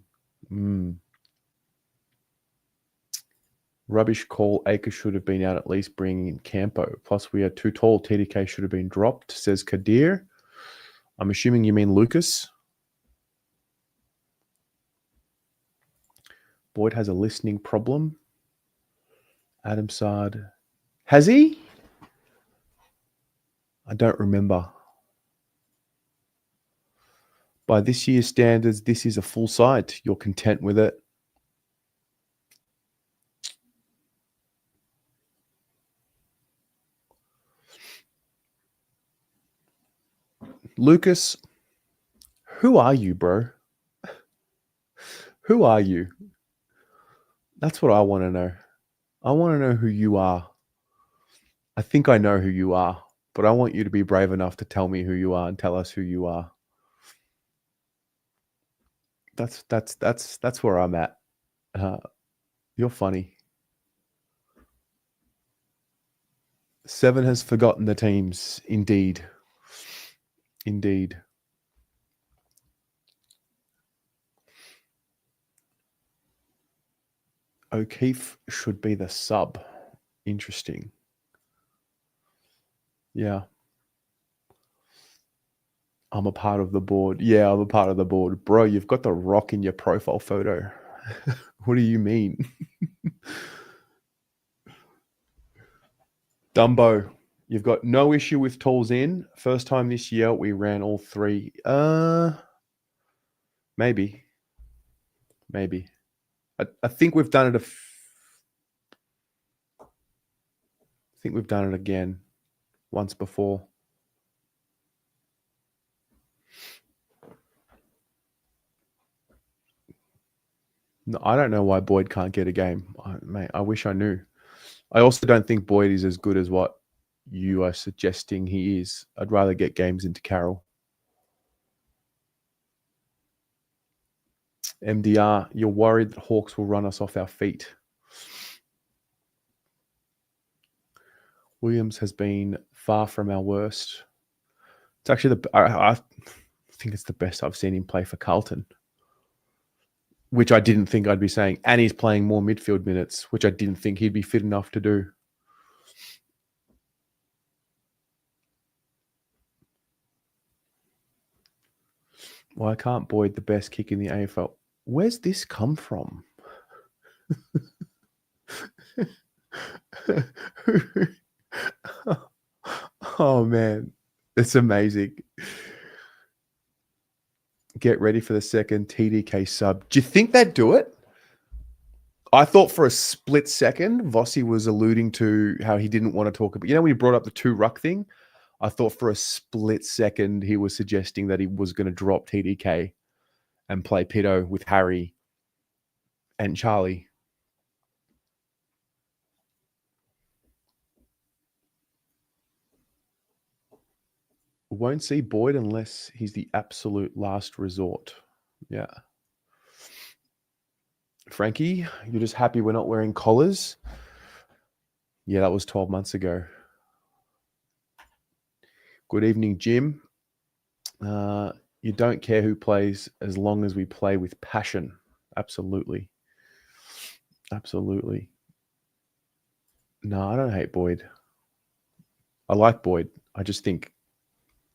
Rubbish call. Acre should have been out at least bringing in Campo. Plus, we are too tall. TDK should have been dropped, says Kadir. I'm assuming you mean Lucas. Boyd has a listening problem. Adam Sard. Has he? I don't remember. By this year's standards, this is a full side. You're content with it. Lucas, who are you, bro? Who are you? That's what I want to know. I want to know who you are. I think I know who you are, but I want you to be brave enough to tell me who you are and tell us who you are. That's where I'm at. You're funny. 7 has forgotten the teams. Indeed. Indeed. O'Keefe should be the sub. Interesting. Yeah. I'm a part of the board. Yeah, I'm a part of the board. Bro, you've got the rock in your profile photo. What do you mean? Dumbo, you've got no issue with tools in. First time this year, we ran all 3. Maybe. I think we've done it. I think we've done it again once before. No, I don't know why Boyd can't get a game. Mate, I wish I knew. I also don't think Boyd is as good as what you are suggesting he is. I'd rather get games into Carroll. MDR, you're worried that Hawks will run us off our feet. Williams has been far from our worst. It's actually I think it's the best I've seen him play for Carlton, which I didn't think I'd be saying. And he's playing more midfield minutes, which I didn't think he'd be fit enough to do. Why can't Boyd the best kick in the AFL? Where's this come from? Oh, man. It's amazing. Get ready for the second TDK sub. Do you think they'd do it? I thought for a split second, Vossi was alluding to how he didn't want to talk about, when he brought up the 2 ruck thing, I thought for a split second he was suggesting that he was going to drop TDK and play Pito with Harry and Charlie. Won't see Boyd unless he's the absolute last resort. Yeah. Frankie, you're just happy we're not wearing collars? Yeah, that was 12 months ago. Good evening, Jim. You don't care who plays as long as we play with passion. Absolutely. Absolutely. No, I don't hate Boyd. I like Boyd. I just think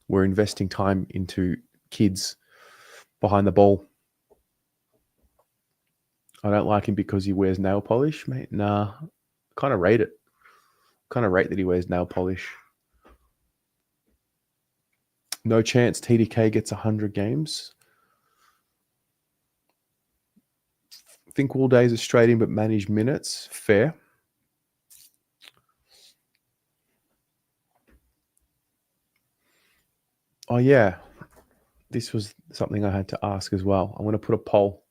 we're investing time into kids behind the ball. I don't like him because he wears nail polish, mate. Nah, kind of rate it. Kind of rate that he wears nail polish. No chance TDK gets 100 games. Think all days are straight in, but manage minutes. Fair. Oh, yeah. This was something I had to ask as well. I'm going to put a poll.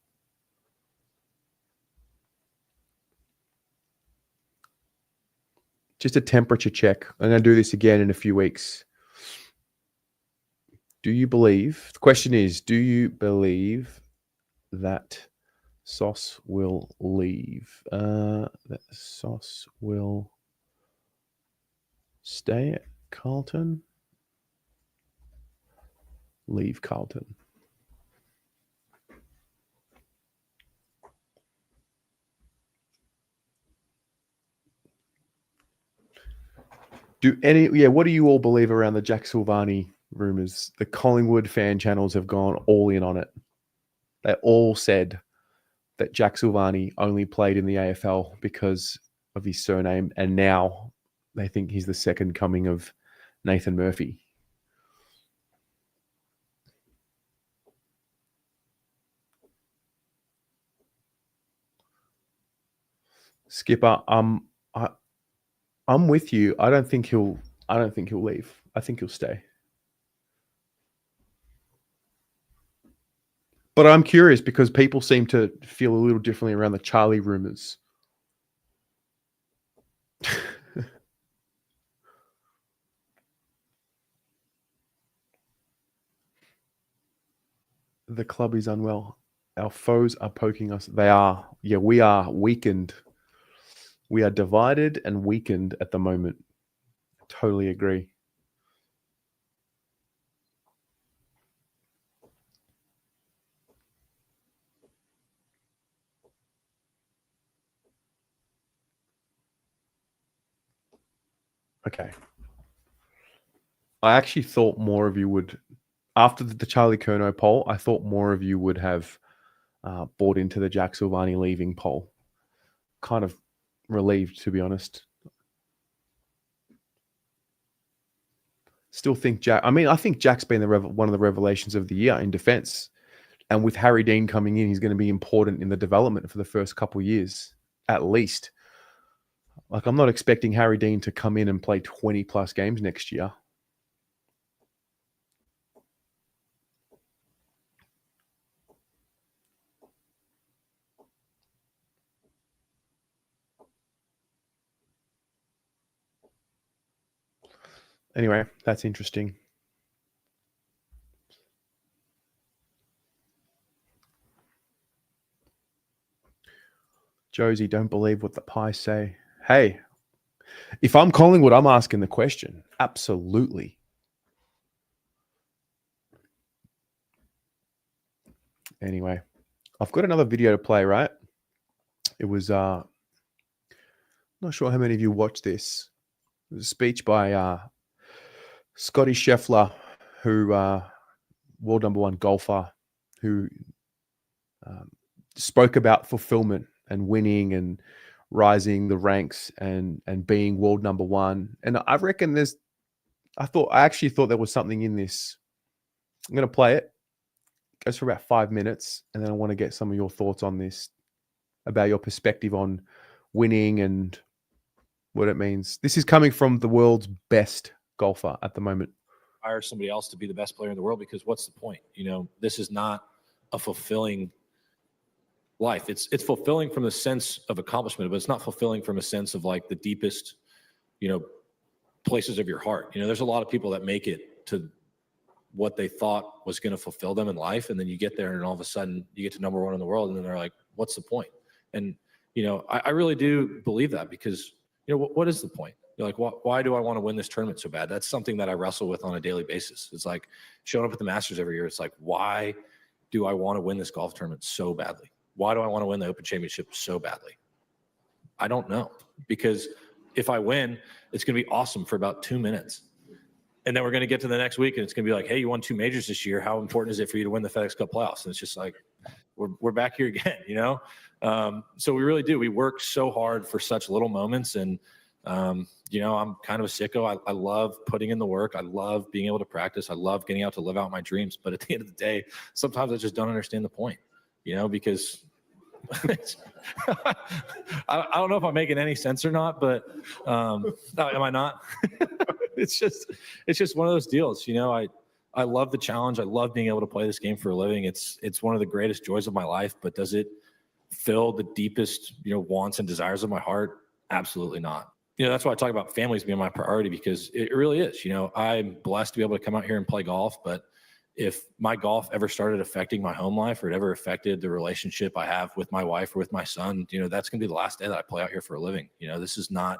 Just a temperature check. I'm going to do this again in a few weeks. Do you believe, the question is, do you believe that Sauce will leave? That Sauce will stay at Carlton? Leave Carlton. What do you all believe around the Jack Silvani rumors? The Collingwood fan channels have gone all in on it. They all said that Jack Silvani only played in the AFL because of his surname, and now they think he's the second coming of Nathan Murphy. Skipper, I'm with you. I don't think he'll leave. I think he'll stay. But I'm curious because people seem to feel a little differently around the Charlie rumors. The club is unwell. Our foes are poking us. They are. Yeah, we are weakened. We are divided and weakened at the moment. Totally agree. Okay. I actually thought more of you would, after the Charlie Curnow poll, I thought more of you would have bought into the Jack Silvani leaving poll. Kind of relieved, to be honest. Still think Jack. I mean, I think Jack's been one of the revelations of the year in defense. And with Harry Dean coming in, he's going to be important in the development for the first couple of years, at least. Like, I'm not expecting Harry Dean to come in and play 20 plus games next year. Anyway, that's interesting. Josie, don't believe what the pies say. Hey, if I'm Collingwood, I'm asking the question. Absolutely. Anyway, I've got another video to play, right? It was, not sure how many of you watched this. It was a speech by Scottie Scheffler, who world #1 golfer, who spoke about fulfillment and winning and rising the ranks and being world #1. And I reckon I actually thought there was something in this. I'm going to play it. It goes for about 5 minutes, and then I want to get some of your thoughts on this, about your perspective on winning and what it means. This is coming from the world's best golfer at the moment. Hire somebody else to be the best player in the world, because what's the point? This is not a fulfilling life. It's fulfilling from the sense of accomplishment, but it's not fulfilling from a sense of like the deepest, places of your heart. There's a lot of people that make it to what they thought was going to fulfill them in life, and then you get there and all of a sudden you get to #1 in the world, and then they're like, what's the point? And I really do believe that, because what is the point? You're like, why do I want to win this tournament so bad? That's something that I wrestle with on a daily basis. It's like showing up at the Masters every year. It's like, why do I want to win this golf tournament so badly? Why do I want to win the Open Championship so badly? I don't know. Because if I win, it's going to be awesome for about 2 minutes. And then we're going to get to the next week, and it's going to be like, hey, you won 2 majors this year. How important is it for you to win the FedEx Cup playoffs? And it's just like, we're back here again, So we really do. We work so hard for such little moments. And, I'm kind of a sicko. I love putting in the work. I love being able to practice. I love getting out to live out my dreams. But at the end of the day, sometimes I just don't understand the point, because I don't know if I'm making any sense or not, but am I not? It's just one of those deals. I love the challenge. I love being able to play this game for a living. It's one of the greatest joys of my life, but does it fill the deepest, wants and desires of my heart? Absolutely not. That's why I talk about families being my priority, because it really is. I'm blessed to be able to come out here and play golf, but if my golf ever started affecting my home life, or it ever affected the relationship I have with my wife or with my son, that's going to be the last day that I play out here for a living. This is not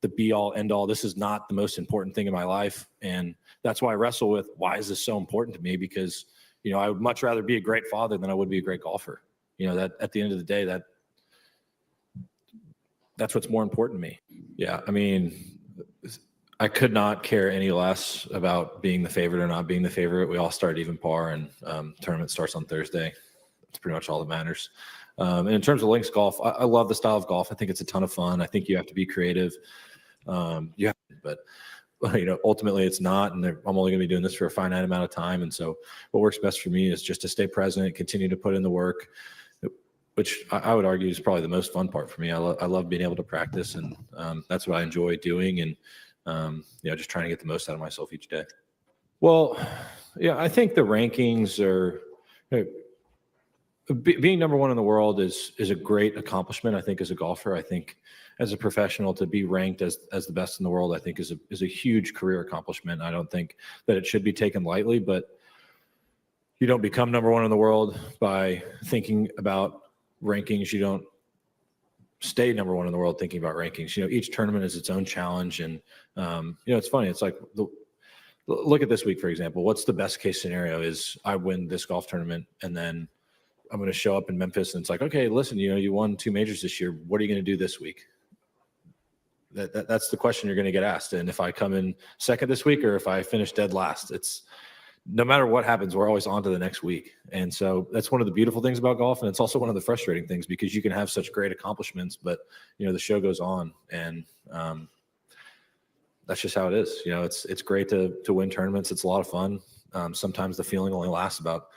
the be all end all. This is not the most important thing in my life. And that's why I wrestle with, why is this so important to me? Because, I would much rather be a great father than I would be a great golfer. That at the end of the day, that's what's more important to me. Yeah. I mean, I could not care any less about being the favorite or not being the favorite. We all start even par, and tournament starts on Thursday. That's pretty much all that matters. And in terms of links golf, I love the style of golf. I think it's a ton of fun. I think you have to be creative. But ultimately it's not, and I'm only going to be doing this for a finite amount of time. And so what works best for me is just to stay present, continue to put in the work, which I would argue is probably the most fun part for me. I love being able to practice, and that's what I enjoy doing. And, just trying to get the most out of myself each day. Well, yeah, I think the rankings are, being number one in the world is a great accomplishment. I think as a golfer, I think as a professional, to be ranked as the best in the world, I think is a huge career accomplishment. I don't think that it should be taken lightly, but you don't become number one in the world by thinking about rankings. You don't stay number one in the world thinking about rankings. Each tournament is its own challenge. And, it's funny. It's like, look at this week, for example. What's the best case scenario is I win this golf tournament, and then I'm going to show up in Memphis, and it's like, okay, listen, you won 2 majors this year. What are you going to do this week? That's the question you're going to get asked. And if I come in second this week, or if I finish dead last, it's no matter what happens, we're always on to the next week. And so that's one of the beautiful things about golf. And it's also one of the frustrating things, because you can have such great accomplishments, but the show goes on, and that's just how it is. It's great to win tournaments. It's a lot of fun. Sometimes the feeling only lasts about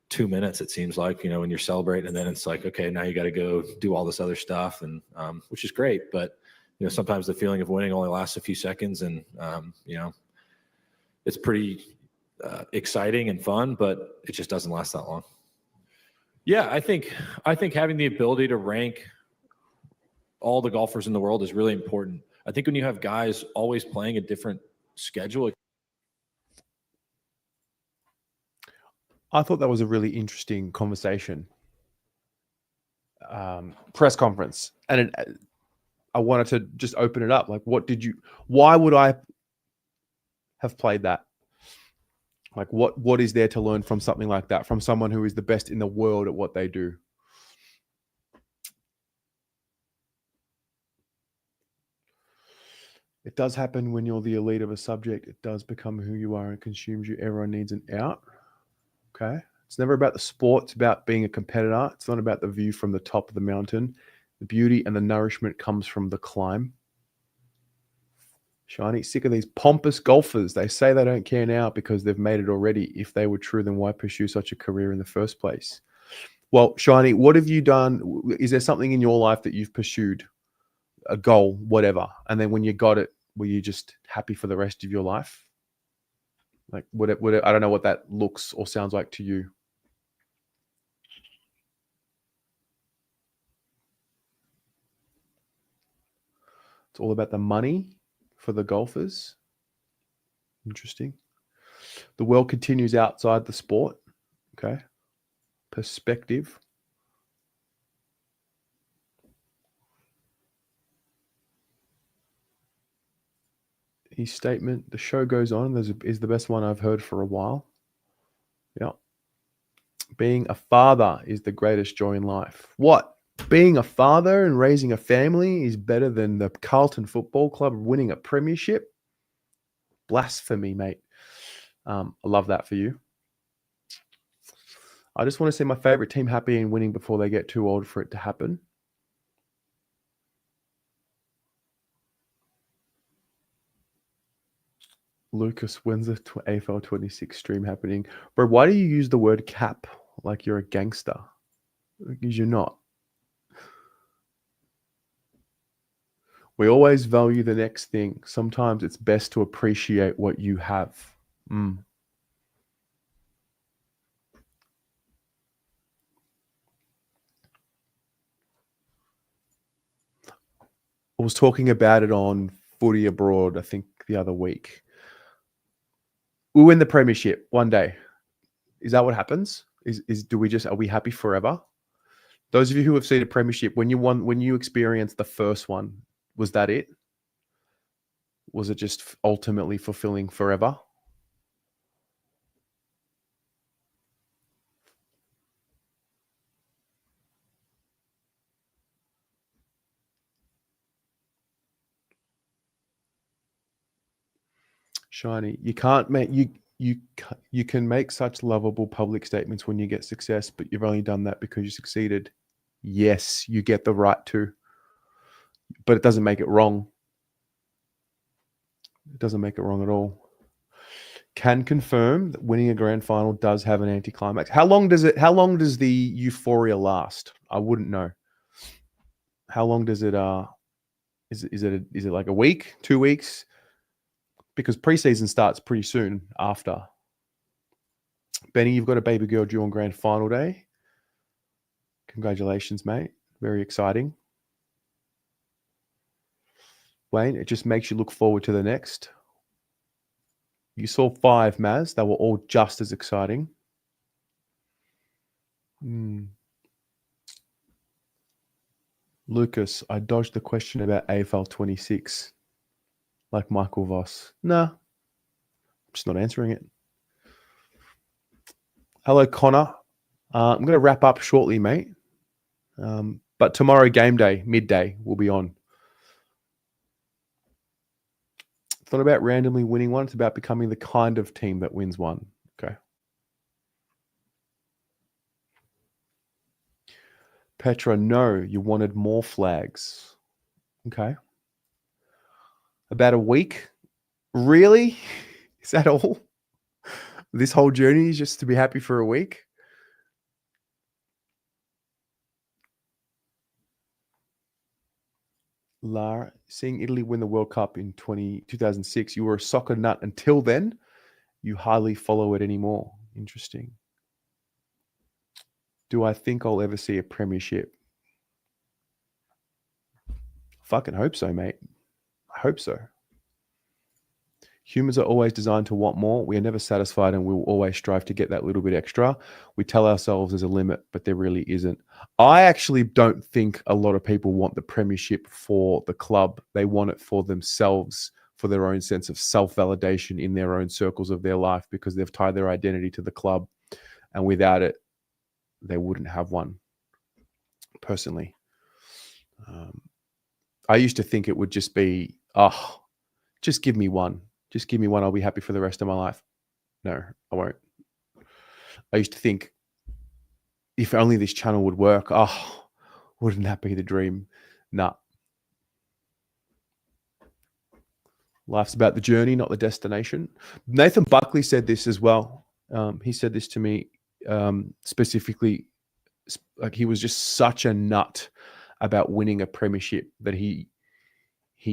2 minutes, it seems like, when you're celebrating, and then it's like, okay, now you got to go do all this other stuff, and which is great. But, sometimes the feeling of winning only lasts a few seconds, and, it's pretty exciting and fun, but it just doesn't last that long. Yeah, I think having the ability to rank all the golfers in the world is really important. I think when you have guys always playing a different schedule. I thought that was a really interesting conversation, press conference, and I wanted to just open it up. Like, why would I have played that? Like, what is there to learn from something like that, from someone who is the best in the world at what they do? It does happen when you're the elite of a subject. It does become who you are and consumes you. Everyone needs an out. Okay. It's never about the sport. It's about being a competitor. It's not about the view from the top of the mountain. The beauty and the nourishment comes from the climb. Shiny, sick of these pompous golfers. They say they don't care now because they've made it already. If they were true, then why pursue such a career in the first place? Well, Shiny, what have you done? Is there something in your life that you've pursued, a goal, whatever, and then when you got it, were you just happy for the rest of your life? Like, I don't know what that looks or sounds like to you. It's all about the money for the golfers. Interesting. The world continues outside the sport. Okay. Perspective. His statement, the show goes on, is the best one I've heard for a while. Yeah. Being a father is the greatest joy in life. What? Being a father and raising a family is better than the Carlton Football Club winning a premiership? Blasphemy, mate. I love that for you. I just want to see my favorite team happy and winning before they get too old for it to happen. Lucas, when's the AFL 26 stream happening? Bro, why do you use the word cap like you're a gangster? Because you're not. We always value the next thing. Sometimes it's best to appreciate what you have. I was talking about it on Footy Abroad, I think, the other week. We win the premiership one day. Is that what happens? Are we happy forever? Those of you who have seen a premiership, when you experienced the first one, was that it? Was it just ultimately fulfilling forever? Shiny, you can make such lovable public statements when you get success, but you've only done that because you succeeded. Yes, you get the right to, but it doesn't make it wrong. It doesn't make it wrong at all. Can confirm that winning a grand final does have an anticlimax. How long does the euphoria last? I wouldn't know. How long does it is it like a week, 2 weeks? Because preseason starts pretty soon after. Benny, you've got a baby girl due on grand final day. Congratulations, mate. Very exciting. Wayne, it just makes you look forward to the next. You saw 5, Maz. They were all just as exciting. Lucas, I dodged the question about AFL 26. Like Michael Voss. Nah. I'm just not answering it. Hello, Connor. I'm going to wrap up shortly, mate. But tomorrow, game day, midday, will be on. It's not about randomly winning one. It's about becoming the kind of team that wins one. Okay. Petra, no, you wanted more flags. Okay. About a week? Really? Is that all? This whole journey is just to be happy for a week? Lara, seeing Italy win the World Cup in 2006, you were a soccer nut until then. You hardly follow it anymore. Interesting. Do I think I'll ever see a premiership? Fucking hope so, mate. I hope so. Humans are always designed to want more. We are never satisfied and we will always strive to get that little bit extra. We tell ourselves there's a limit, but there really isn't. I actually don't think a lot of people want the premiership for the club. They want it for themselves, for their own sense of self-validation in their own circles of their life, because they've tied their identity to the club. And without it, they wouldn't have one, personally. I used to think it would just be, just give me one. Just give me one. I'll be happy for the rest of my life. No, I won't. I used to think, if only this channel would work. Wouldn't that be the dream? Nah. Life's about the journey, not the destination. Nathan Buckley said this as well. He said this to me specifically. Like, he was just such a nut about winning a premiership that he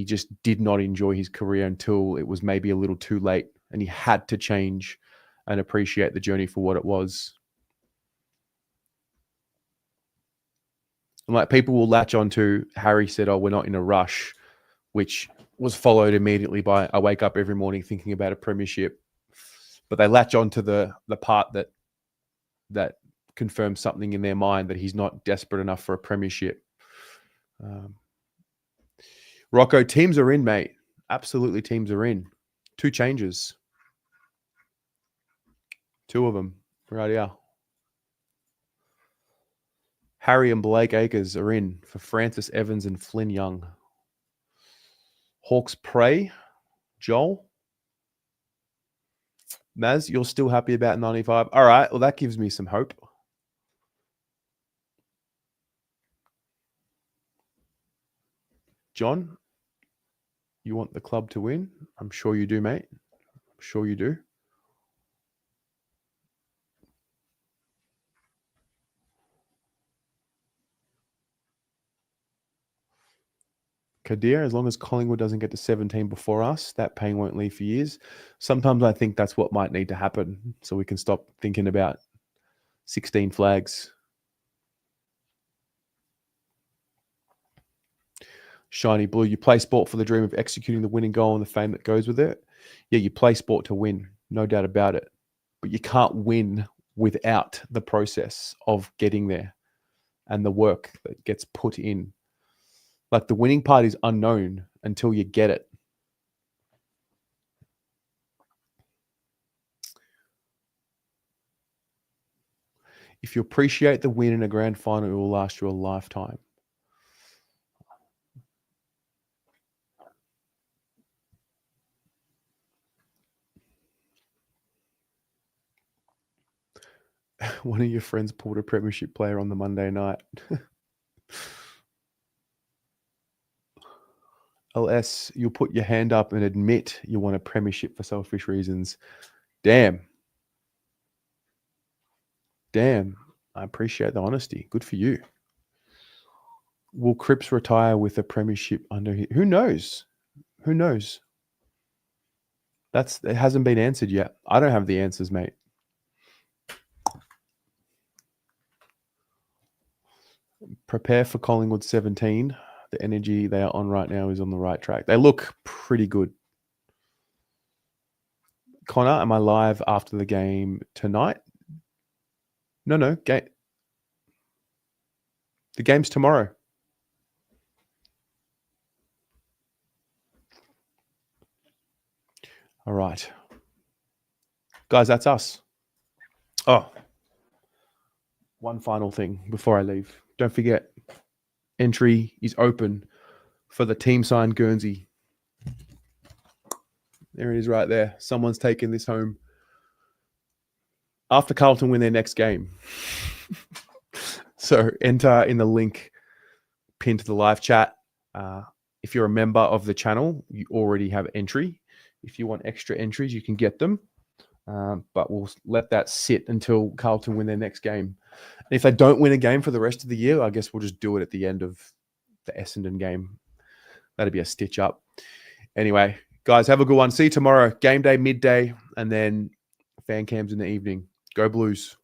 just did not enjoy his career until it was maybe a little too late, and he had to change and appreciate the journey for what it was. And like, people will latch on to Harry said, "Oh, we're not in a rush," which was followed immediately by I wake up every morning thinking about a premiership. But they latch on to the part that confirms something in their mind, that he's not desperate enough for a premiership. Rocco, teams are in, mate. Absolutely, teams are in. 2 changes. 2 of them. Right here. Harry and Blake Acres are in for Francis Evans and Flynn Young. Hawks Prey. Joel. Maz, you're still happy about 95? All right, well, that gives me some hope. John, you want the club to win? I'm sure you do, mate. I'm sure you do. Kadir, as long as Collingwood doesn't get to 17 before us, that pain won't leave for years. Sometimes I think that's what might need to happen, so we can stop thinking about 16 flags. Shiny Blue, you play sport for the dream of executing the winning goal and the fame that goes with it. Yeah, you play sport to win, no doubt about it. But you can't win without the process of getting there and the work that gets put in. Like, the winning part is unknown until you get it. If you appreciate the win in a grand final, it will last you a lifetime. One of your friends pulled a premiership player on the Monday night. LS, you'll put your hand up and admit you want a premiership for selfish reasons. Damn. I appreciate the honesty. Good for you. Will Cripps retire with a premiership under him? Who knows? It hasn't been answered yet. I don't have the answers, mate. Prepare for Collingwood 17. The energy they are on right now is on the right track. They look pretty good. Connor, am I live after the game tonight? No. The game's tomorrow. All right. Guys, that's us. Oh, one final thing before I leave. Don't forget, entry is open for the team signed Guernsey. There it is right there. Someone's taken this home. After Carlton win their next game. So enter in the link pinned to the live chat. If you're a member of the channel, you already have entry. If you want extra entries, you can get them. But we'll let that sit until Carlton win their next game. And if they don't win a game for the rest of the year, I guess we'll just do it at the end of the Essendon game. That'd be a stitch up. Anyway, guys, have a good one. See you tomorrow. Game day, midday, and then fan cams in the evening. Go Blues.